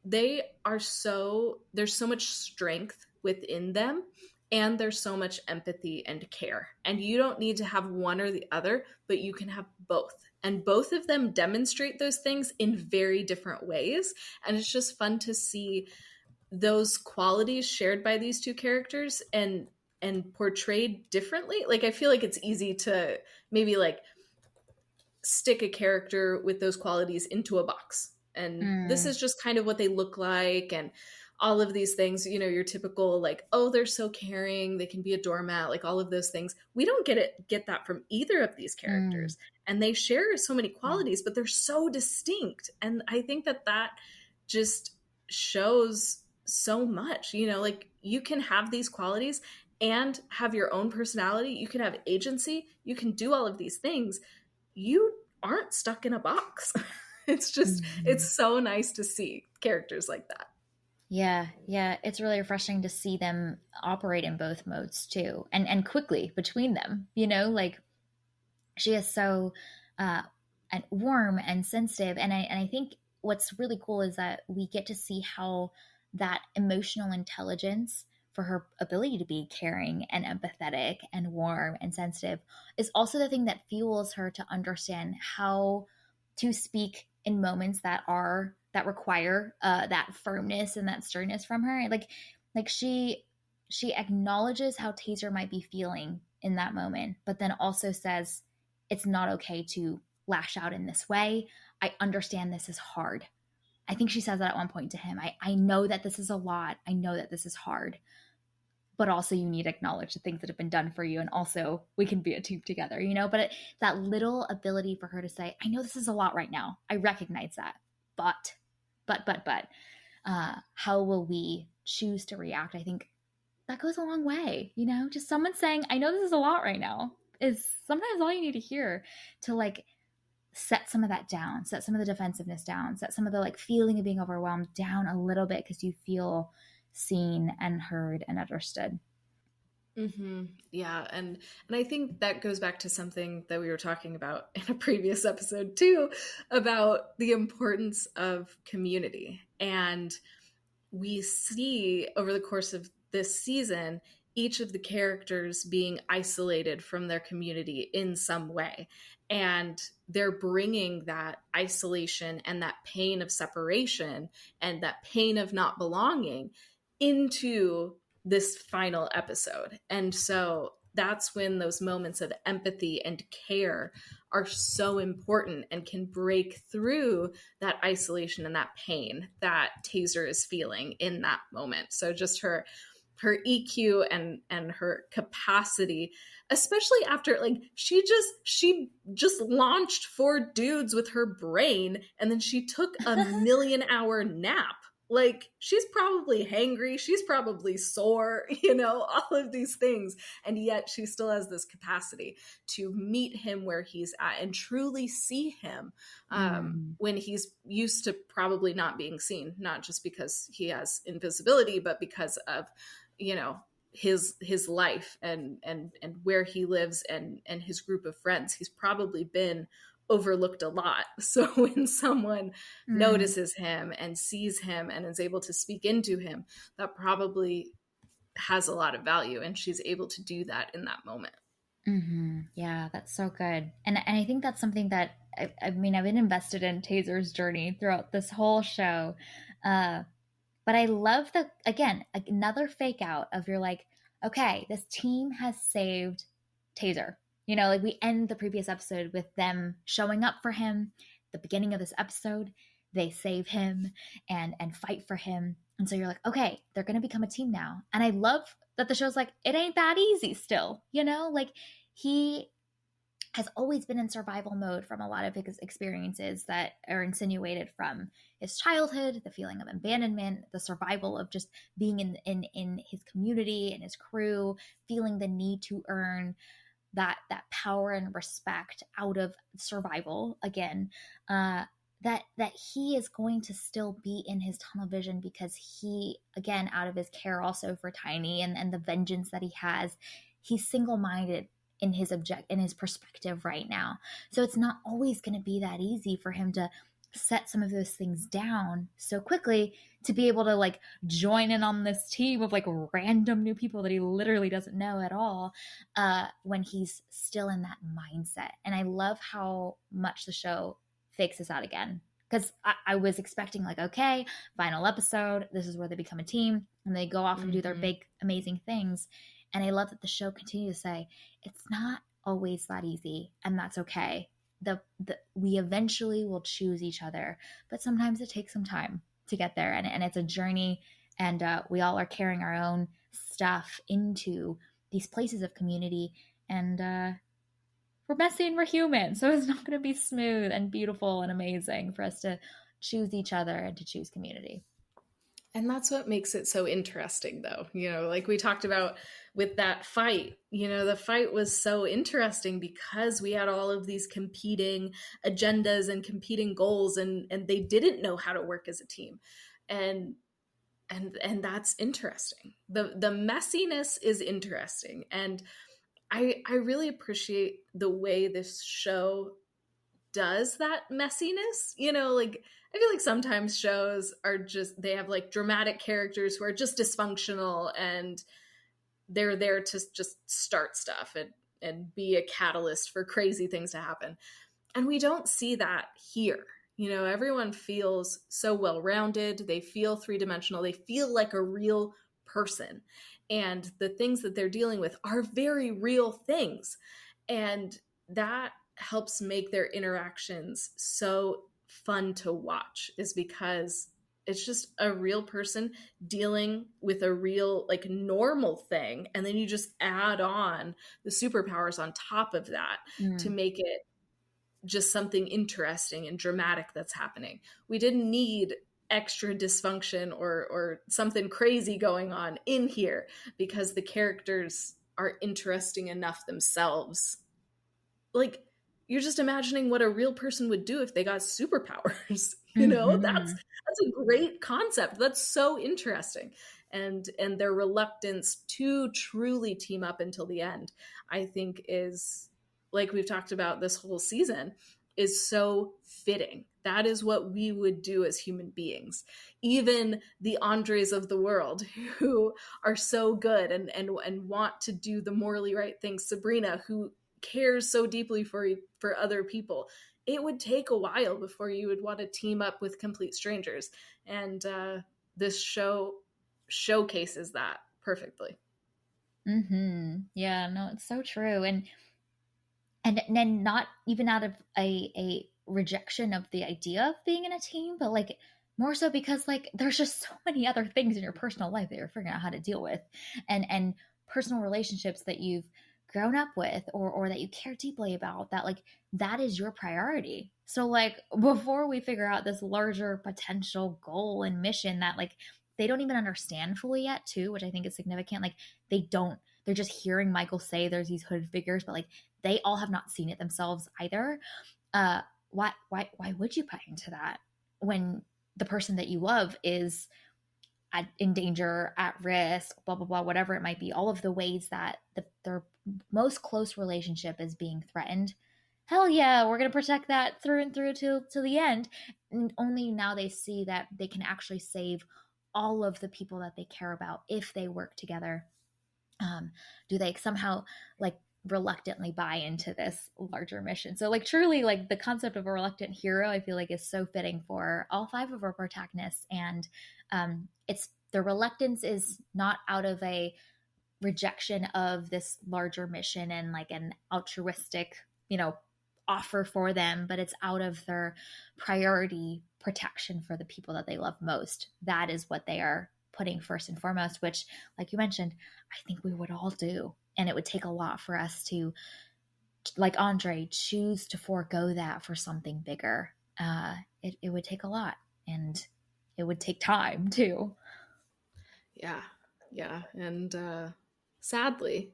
there's so much strength within them, and there's so much empathy and care. And you don't need to have one or the other, but you can have both. And both of them demonstrate those things in very different ways. And it's just fun to see those qualities shared by these two characters and portrayed differently. Like, I feel like it's easy to maybe like stick a character with those qualities into a box, and this mm, is just kind of what they look like, and all of these things, you know, your typical like, oh, they're so caring, they can be a doormat, like all of those things. We don't get that from either of these mm. characters, and they share so many Yeah. qualities, but they're so distinct. And I think that that just shows so much, you know, like you can have these qualities and have your own personality, you can have agency, you can do all of these things. You aren't stuck in a box. It's just, it's Mhm. so nice to see characters like that. Yeah, yeah, it's really refreshing to see them operate in both modes too, and quickly between them. Like she is so uh, and warm and sensitive, and I think what's really cool is that we get to see how that emotional intelligence for her ability to be caring and empathetic and warm and sensitive is also the thing that fuels her to understand how to speak in moments that require that firmness and that sternness from her. Like she acknowledges how Taser might be feeling in that moment, but then also says it's not okay to lash out in this way. I understand this is hard. I think she says that at one point to him. I know that this is a lot. I know that this is hard, but also you need to acknowledge the things that have been done for you. And also we can be a team together. But that little ability for her to say, I know this is a lot right now. I recognize that, but how will we choose to react? I think that goes a long way. Just someone saying, I know this is a lot right now is sometimes all you need to hear to like set some of that down, set some of the defensiveness down, set some of the like feeling of being overwhelmed down a little bit because you feel seen and heard and understood. Yeah, and I think that goes back to something that we were talking about in a previous episode too, about the importance of community. And we see over the course of this season each of the characters being isolated from their community in some way, and they're bringing that isolation and that pain of separation and that pain of not belonging into this final episode. And so that's when those moments of empathy and care are so important and can break through that isolation and that pain that Taser is feeling in that moment. So just her EQ and her capacity, especially after like she just launched 4 dudes with her brain, and then she took a million-hour nap. Like, she's probably hangry, she's probably sore, you know, all of these things, and yet she still has this capacity to meet him where he's at and truly see him, Mm, when he's used to probably not being seen, not just because he has invisibility, but because of, you know, his life and where he lives and his group of friends. He's probably been overlooked a lot. So when someone mm, notices him and sees him and is able to speak into him, that probably has a lot of value, and she's able to do that in that moment. yeah, that's so good. And I think that's something that I mean, I've been invested in Taser's journey throughout this whole show. Uh, But I love the, again, another fake out of you're like, okay, this team has saved Taser. Like we end the previous episode with them showing up for him. The beginning of this episode, they save him and fight for him. And so you're like, okay, they're going to become a team now. And I love that the show's like, it ain't that easy still. Like he has always been in survival mode from a lot of his experiences that are insinuated from his childhood, the feeling of abandonment, the survival of just being in his community and his crew, feeling the need to earn. that power and respect out of survival again, that he is going to still be in his tunnel vision because he, again, out of his care also for Tiny and the vengeance that he has, he's single-minded in his perspective right now. So it's not always going to be that easy for him to set some of those things down so quickly to be able to like join in on this team of like random new people that he literally doesn't know at all, when he's still in that mindset. And I love how much the show fakes this out again, because I was expecting like, okay, final episode, this is where they become a team and they go off and do their big amazing things. And I love that the show continues to say it's not always that easy, and that's okay. We eventually will choose each other, but sometimes it takes some time to get there, and it's a journey, and we all are carrying our own stuff into these places of community, and we're messy and we're human, so it's not going to be smooth and beautiful and amazing for us to choose each other and to choose community. And that's what makes it so interesting, though. Like we talked about with that fight, the fight was so interesting because we had all of these competing agendas and competing goals, and they didn't know how to work as a team. And that's interesting. The messiness is interesting. And I really appreciate the way this show does that messiness. Like I feel like sometimes shows are just, they have like dramatic characters who are just dysfunctional and they're there to just start stuff and be a catalyst for crazy things to happen. And we don't see that here. Everyone feels so well-rounded. They feel three-dimensional. They feel like a real person. And the things that they're dealing with are very real things. And that helps make their interactions so fun to watch, is because it's just a real person dealing with a real, like, normal thing. And then you just add on the superpowers on top of that to make it just something interesting and dramatic that's happening. We didn't need extra dysfunction or something crazy going on in here because the characters are interesting enough themselves. Like, you're just imagining what a real person would do if they got superpowers. That's a great concept. That's so interesting. And their reluctance to truly team up until the end, I think, is, like we've talked about this whole season, is so fitting. That is what we would do as human beings. Even the Andres of the world who are so good and want to do the morally right things. Sabrina, who cares so deeply for other people. It would take a while before you would want to team up with complete strangers. And this show showcases that perfectly. Yeah, no, it's so true. And then not even out of a rejection of the idea of being in a team, but like more so because like there's just so many other things in your personal life that you're figuring out how to deal with, and personal relationships that you've grown up with or that you care deeply about, that like that is your priority. So like before we figure out this larger potential goal and mission that like they don't even understand fully yet too, which I think is significant. Like they're just hearing Michael say there's these hooded figures, but like they all have not seen it themselves either. Why would you buy into that when the person that you love is in danger, at risk, blah blah blah, whatever it might be, all of the ways that their most close relationship is being threatened? Hell yeah, we're gonna protect that through and through to the end. And only now they see that they can actually save all of the people that they care about if they work together. Do they somehow like reluctantly buy into this larger mission? So like truly, like the concept of a reluctant hero, I feel like is so fitting for all five of our protagonists. And it's the reluctance is not out of a rejection of this larger mission and like an altruistic, offer for them, but it's out of their priority protection for the people that they love most. That is what they are putting first and foremost, which, like you mentioned, I think we would all do. And it would take a lot for us to, like Andre, choose to forego that for something bigger. It would take a lot, and it would take time too. Yeah. And sadly,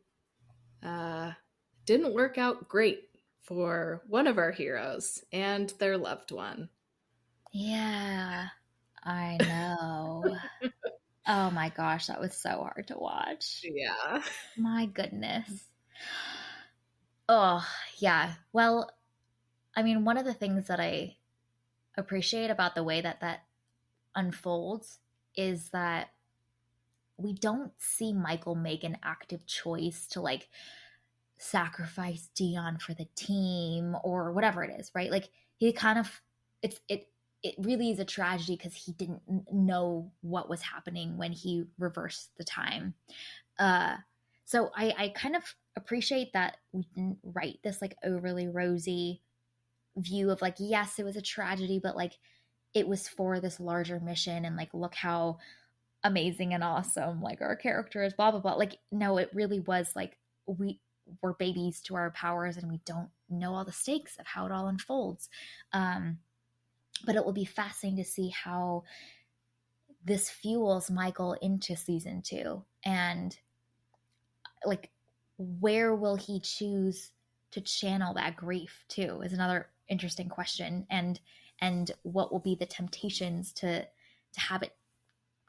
didn't work out great for one of our heroes and their loved one. Yeah, I know. Oh my gosh, that was so hard to watch. Yeah. My goodness. Oh, yeah. Well, I mean, one of the things that I appreciate about the way that that unfolds is that we don't see Michael make an active choice to like sacrifice Dion for the team or whatever it is, right? Like he kind of it really is a tragedy because he didn't know what was happening when he reversed the time. Uh so I kind of appreciate that we didn't write this like overly rosy view of like, yes, it was a tragedy, but like it was for this larger mission and like look how amazing and awesome like our character is, blah blah blah. Like no, it really was like we're babies to our powers and we don't know all the stakes of how it all unfolds. But it will be fascinating to see how this fuels Michael into season 2 and like where will he choose to channel that grief too is another interesting question, and what will be the temptations to have it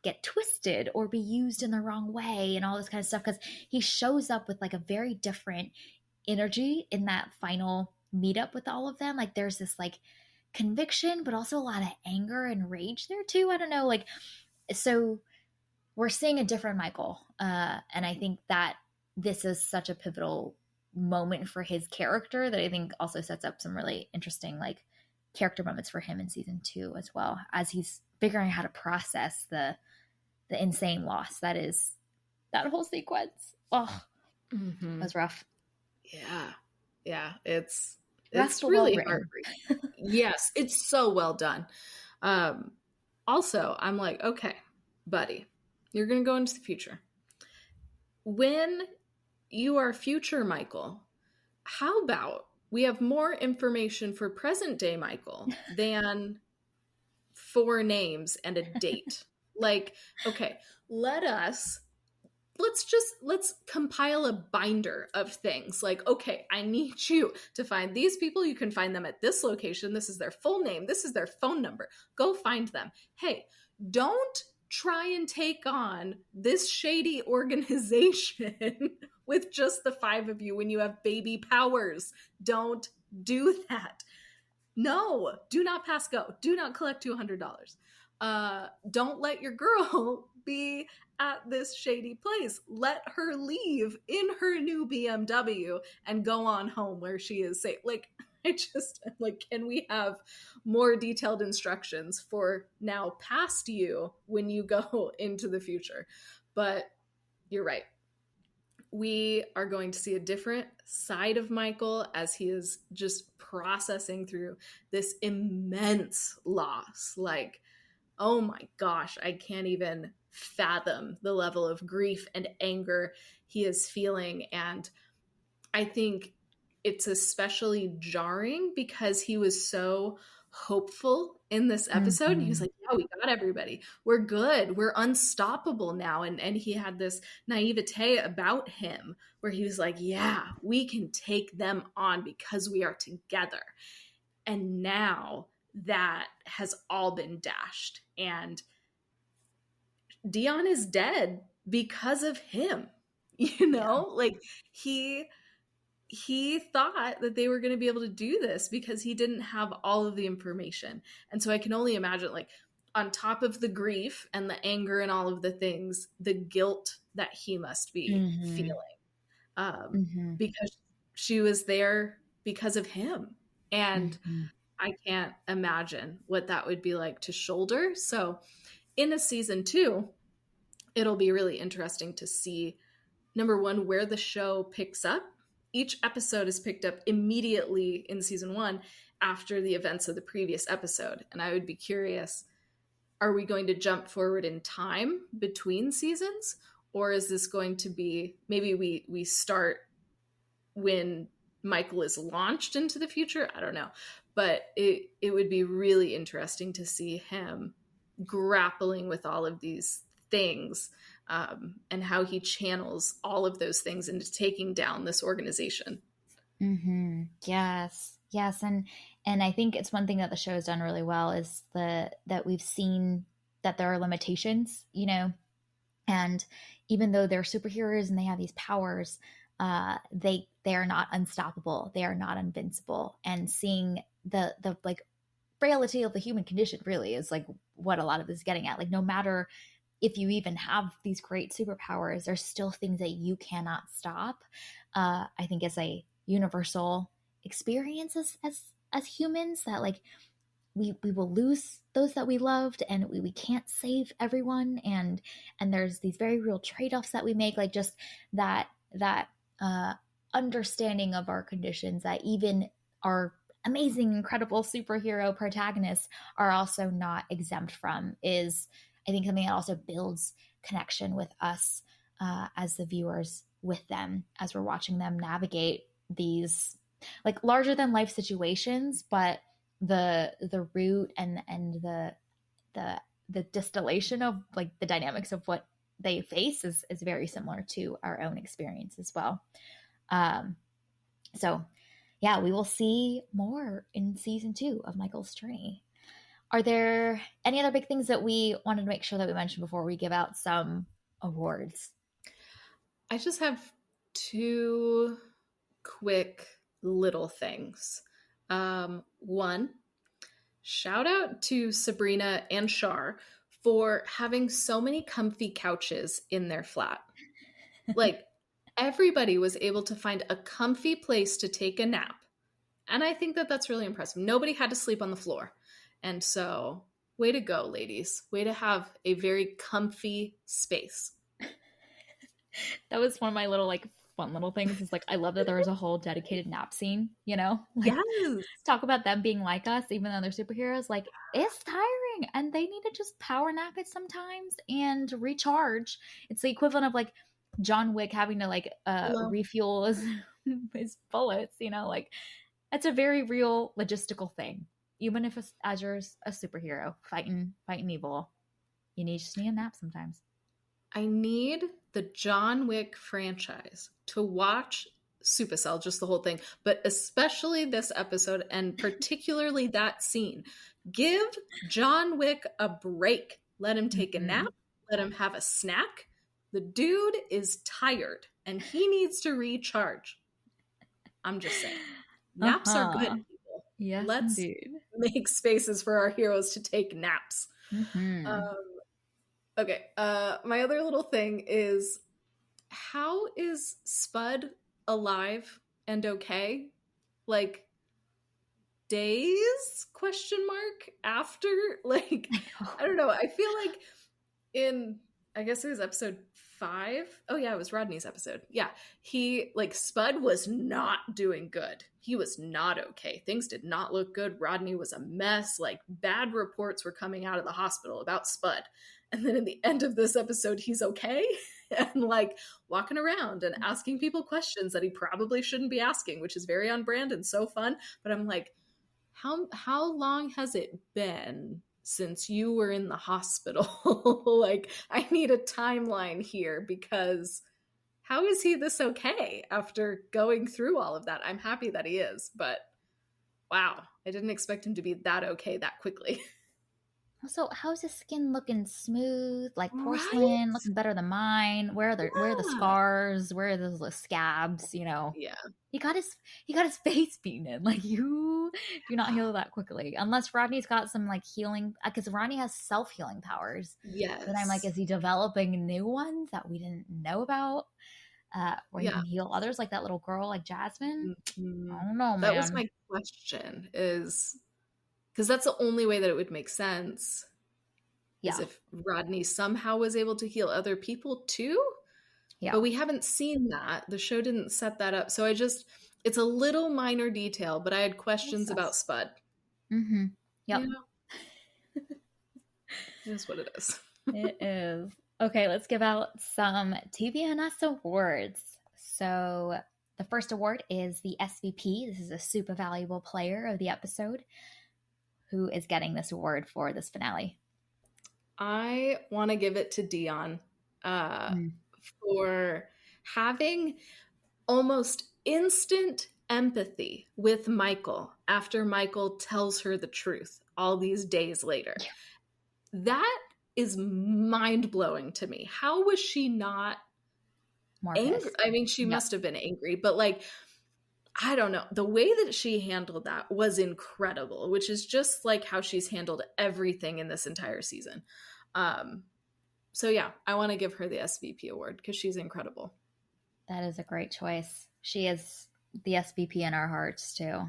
get twisted or be used in the wrong way and all this kind of stuff, because he shows up with like a very different energy in that final meetup with all of them. Like there's this like conviction but also a lot of anger and rage there too. I don't know, like, so we're seeing a different Michael, and I think that this is such a pivotal moment for his character that I think also sets up some really interesting like character moments for him in season 2 as well, as he's figuring out how to process the insane loss that is that whole sequence. Oh, that was rough. Yeah. Yeah. It's Rough but well really written. heartbreaking. Yes, it's so well done. Also, I'm like, okay, buddy, you're gonna go into the future. When you are future Michael, how about we have more information for present day Michael than 4 names and a date? Like, okay, let's compile a binder of things. Like, okay, I need you to find these people. You can find them at this location. This is their full name. This is their phone number. Go find them. Hey, don't try and take on this shady organization with just the 5 of you when you have baby powers. Don't do that. No, do not pass go. Do not collect $200. Don't let your girl be at this shady place. Let her leave in her new BMW and go on home where she is safe. Like, I just, like, can we have more detailed instructions for now past you when you go into the future? But you're right. We are going to see a different side of Michael as he is just processing through this immense loss. Like, oh my gosh, I can't even fathom the level of grief and anger he is feeling. And I think it's especially jarring because he was so hopeful in this episode. And he was Mm-hmm. like, yeah, we got everybody. We're good. We're unstoppable now. And he had this naivete about him where he was like, yeah, we can take them on because we are together. And now that has all been dashed. And Dion is dead because of him. You Yeah. know, like he thought that they were going to be able to do this because he didn't have all of the information. And so I can only imagine, like, on top of the grief and the anger and all of the things, the guilt that he must be Mm-hmm. feeling, Mm-hmm. because she was there because of him. And Mm-hmm. I can't imagine what that would be like to shoulder. So in a season 2, it'll be really interesting to see, number one, where the show picks up. Each episode is picked up immediately in season 1 after the events of the previous episode. And I would be curious, are we going to jump forward in time between seasons? Or is this going to be, maybe we start when Michael is launched into the future? I don't know. But it would be really interesting to see him grappling with all of these things, and how he channels all of those things into taking down this organization. Yes, yes, and I think it's one thing that the show has done really well is that we've seen that there are limitations, and even though they're superheroes and they have these powers, they are not unstoppable. They are not invincible. And seeing the like frailty of the human condition really is like what a lot of this is getting at. Like no matter if you even have these great superpowers, there's still things that you cannot stop. I think as a universal experience as humans that like we will lose those that we loved and we can't save everyone and there's these very real trade-offs that we make like just that uh understanding of our conditions that even our amazing incredible superhero protagonists are also not exempt from is I think something that also builds connection with us as the viewers with them as we're watching them navigate these like larger than life situations but the root and the the distillation of like the dynamics of what they face is very similar to our own experience as well. Um, so yeah, we will see more in season 2 of Michael's journey. Are there any other big things that we wanted to make sure that we mentioned before we give out some awards? I just have two quick little things. One, shout out to Sabrina and Shar for having so many comfy couches in their flat. Like, everybody was able to find a comfy place to take a nap. And I think that that's really impressive. Nobody had to sleep on the floor. And so, way to go, ladies. Way to have a very comfy space. That was one of my little like fun little things is like I love that there was a whole dedicated nap scene, like Yes. talk about them being like us even though they're superheroes like it's tiring and they need to just power nap it sometimes and recharge. It's the equivalent of like John Wick having to like refuel his bullets, like it's a very real logistical thing. Even if it's, as you're a superhero fighting evil, just need a nap sometimes. I need the John Wick franchise to watch Supacell, just the whole thing, but especially this episode and particularly that scene. Give John Wick a break. Let him take a nap. Let him have a snack. The dude is tired and he needs to recharge. I'm just saying. Naps are good, people. Yes, Let's indeed. make spaces for our heroes to take naps. Okay, my other little thing is how is Spud alive and okay? Like days question mark after like I don't know. I feel like in I guess it was episode 5. Oh yeah, it was Rodney's episode. Yeah. He like Spud was not doing good. He was not okay. Things did not look good. Rodney was a mess. Like bad reports were coming out of the hospital about Spud. And then in the end of this episode, he's okay and like walking around and asking people questions that he probably shouldn't be asking, which is very on brand and so fun. But I'm like, how long has it been since you were in the hospital? Like, I need a timeline here because how is he this okay after going through all of that? I'm happy that he is, but wow, I didn't expect him to be that okay that quickly. Also, how's his skin looking smooth, like Right? porcelain, looking better than mine? Where are the Yeah. scars? Where are those little scabs? Yeah. He got his face beaten in. Like you do not heal that quickly unless Rodney's got some like healing because Rodney has self healing powers. But I'm like, Yes. is he developing new ones that we didn't know about? Where he Yeah. can heal others, like that little girl, like Jasmine. Mhm. I don't know, That was man. my question is because that's the only way that it would make sense is Yeah, if Rodney somehow was able to heal other people too. yeah. But we haven't seen that. The show didn't set that up. So it's a little minor detail, but I had questions about Sus. Spud. Mm-hmm. Yep. You know, it is what it is. It is. Okay, let's give out some TVNS awards. So, the first award is the SVP. This is a super valuable player of the episode who is getting this award for this finale. I want to give it to Dion uh, Mm. for having almost instant empathy with Michael after Michael tells her the truth all these days later. Yeah. That is mind-blowing to me. How was she not More angry? pissed. I mean, she Yep. must have been angry, but like, I don't know. The way that she handled that was incredible, which is just like how she's handled everything in this entire season. So yeah, I want to give her the SVP award because she's incredible. That is a great choice. She is the SVP in our hearts too.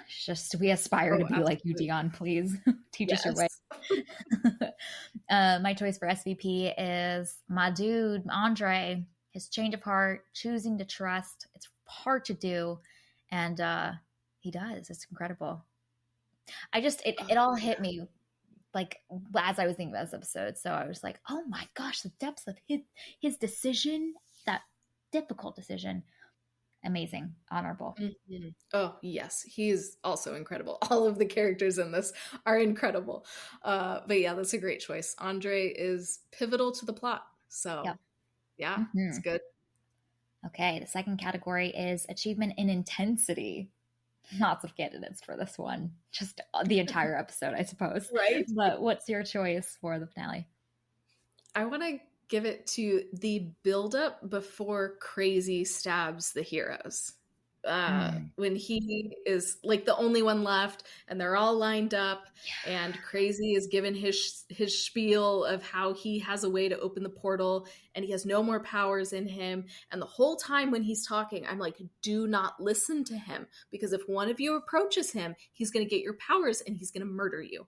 It's just we aspire to be like you, Absolutely. Dion. Please teach us your way. Yes. My choice for SVP is my dude, Andre. His change of heart, choosing to trust. It's hard to do, and he does. It's incredible. It all hit me like as I was thinking about this episode. So I was like, oh my gosh, the depths of his decision, that difficult decision. Amazing, honorable. Mm-hmm. Oh, yes. He's also incredible. All of the characters in this are incredible. But yeah, that's a great choice. Andre is pivotal to the plot. So Yep. yeah, it's Mm-hmm. good. Okay, the second category is achievement in intensity. Lots of candidates for this one. Just the entire episode, I suppose. Right? But what's your choice for the finale? I want to give it to the buildup before Crazy stabs the heroes. When he is like the only one left and they're all lined up, and Crazy is given his spiel of how he has a way to open the portal and he has no more powers in him. And the whole time when he's talking, I'm like, do not listen to him, because if one of you approaches him, he's going to get your powers and he's going to murder you.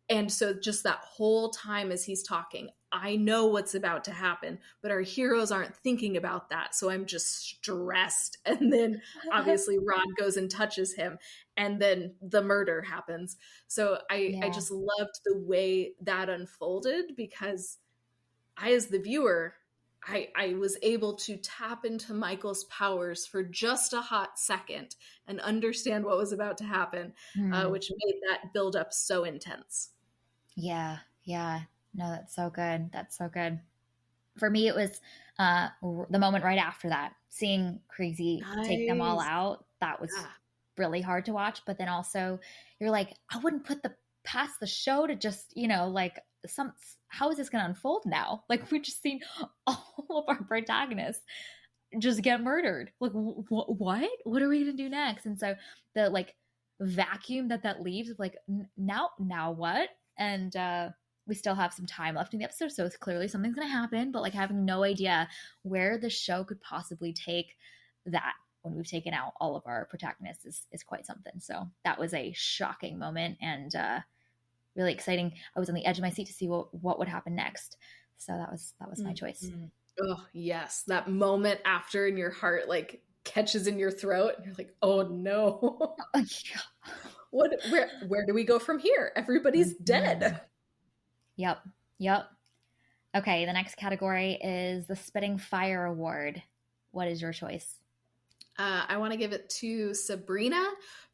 And so just that whole time as he's talking, I know what's about to happen, but our heroes aren't thinking about that. So I'm just stressed. And then obviously Rod goes and touches him, and then the murder happens. So I just loved the way that unfolded, because I, as the viewer, I was able to tap into Michael's powers for just a hot second and understand what was about to happen, which made that build up so intense. Yeah. No, that's so good. That's so good. For me, it was the moment right after that, seeing Crazy take them all Nice. out. That was really hard to watch. But then also, you're like, I wouldn't put the past the show to just, like how is this going to unfold now? Like we've just seen all of our protagonists just get murdered. Like what are we going to do next? And so the like vacuum that leaves of like now what? And we still have some time left in the episode, so it's clearly something's going to happen, but like having no idea where the show could possibly take that when we've taken out all of our protagonists is quite something. So that was a shocking moment and really exciting. I was on the edge of my seat to see what would happen next. So that was my choice. Oh yes, that moment after, and your heart like catches in your throat and you're like, oh no. Where do we go from here? Everybody's dead. Yep. Okay, the next category is the Spitting Fire Award. What is your choice? I want to give it to Sabrina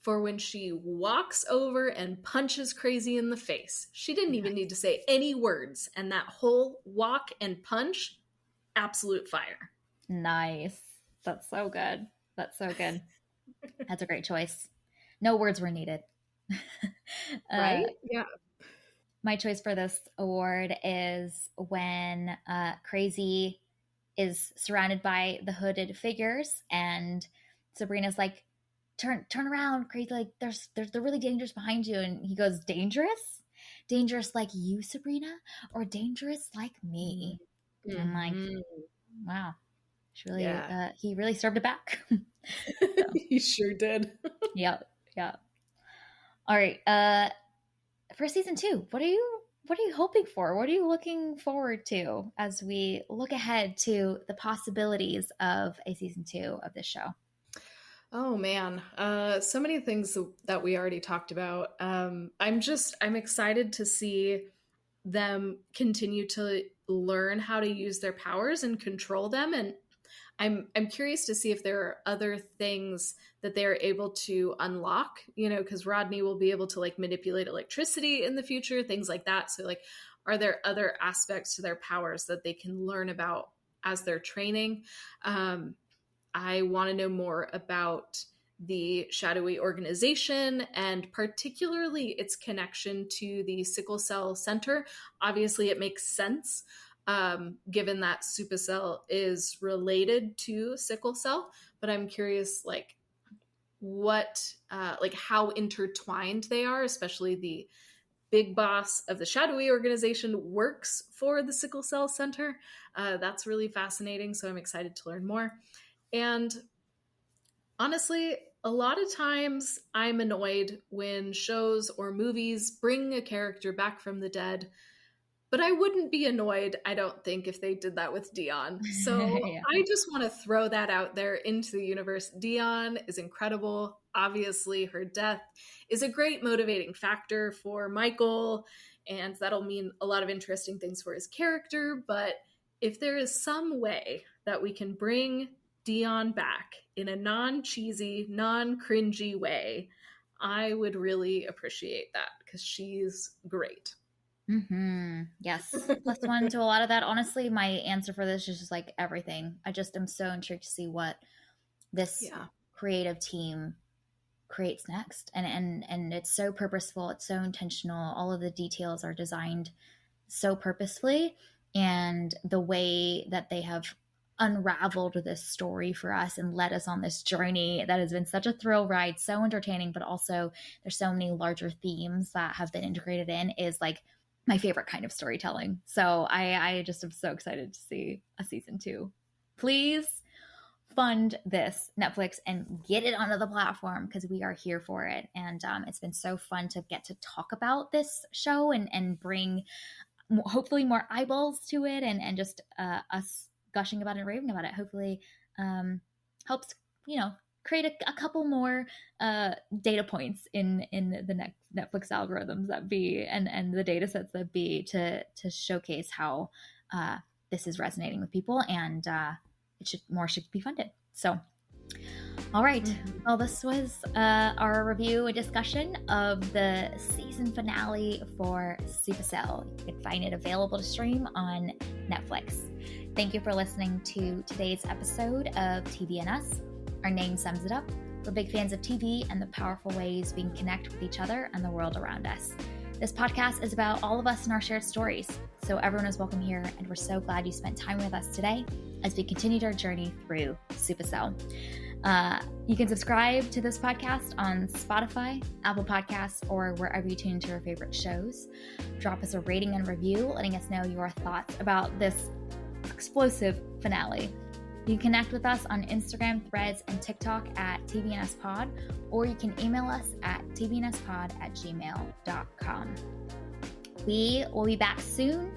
for when she walks over and punches Crazy in the face. She didn't even need to say any words, and that whole walk and punch, absolute fire. Nice. That's so good. That's a great choice. No words were needed. Right? Yeah. My choice for this award is when Crazy is surrounded by the hooded figures and Sabrina's like, turn around, Crazy, like they're really dangerous behind you. And he goes, dangerous like you, Sabrina, or dangerous like me? Mm-hmm. I'm like, wow, really, he really served it back. He sure did. Yep. All right, for season 2, what are you hoping for? What are you looking forward to as we look ahead to the possibilities of a season 2 of this show? Oh man, so many things that we already talked about. I'm excited to see them continue to learn how to use their powers and control them, and I'm curious to see if there are other things that they're able to unlock, because Rodney will be able to like manipulate electricity in the future, things like that. So like, are there other aspects to their powers that they can learn about as they're training? I want to know more about the shadowy organization, and particularly its connection to the Sickle Cell Center. Obviously, it makes sense given that Supacell is related to sickle cell, but I'm curious, like, how intertwined they are, especially the big boss of the shadowy organization works for the Sickle Cell Center. That's really fascinating, so I'm excited to learn more. And honestly, a lot of times I'm annoyed when shows or movies bring a character back from the dead, but I wouldn't be annoyed, I don't think, if they did that with Dion. So Yeah. I just want to throw that out there into the universe. Dion is incredible. Obviously, her death is a great motivating factor for Michael, and that'll mean a lot of interesting things for his character. But if there is some way that we can bring Dion back in a non-cheesy, non-cringy way, I would really appreciate that because she's great. Yes. +1 to a lot of that. Honestly, my answer for this is just like everything. I just am so intrigued to see what this creative team creates next. And it's so purposeful. It's so intentional. All of the details are designed so purposefully. And the way that they have unraveled this story for us and led us on this journey that has been such a thrill ride, so entertaining, but also there's so many larger themes that have been integrated in, is like my favorite kind of storytelling. So I just am so excited to see a season 2. Please fund this, Netflix, and get it onto the platform because we are here for it. And it's been so fun to get to talk about this show and bring hopefully more eyeballs to it, and just us gushing about it and raving about it hopefully helps, create a couple more data points in the next Netflix algorithms that be, and the data sets that be, to showcase how this is resonating with people, and should be funded. So, all right. Well, this was our review and discussion of the season finale for Supacell. You can find it available to stream on Netflix. Thank you for listening to today's episode of TV and Us. Our name sums it up. We're big fans of TV and the powerful ways we can connect with each other and the world around us. This podcast is about all of us and our shared stories, so everyone is welcome here, and we're so glad you spent time with us today as we continued our journey through Supacell. You can subscribe to this podcast on Spotify, Apple Podcasts, or wherever you tune into your favorite shows. Drop us a rating and review, letting us know your thoughts about this explosive finale. You can connect with us on Instagram, Threads, and TikTok at tvnspod, or you can email us at tvnspod@gmail.com. We will be back soon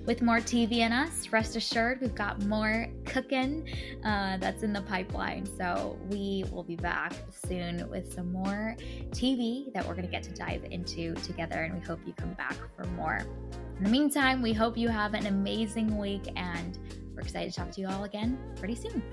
with more TV and Us. Rest assured, we've got more cooking that's in the pipeline. So we will be back soon with some more TV that we're going to get to dive into together, and we hope you come back for more. In the meantime, we hope you have an amazing week, and we're excited to talk to you all again pretty soon.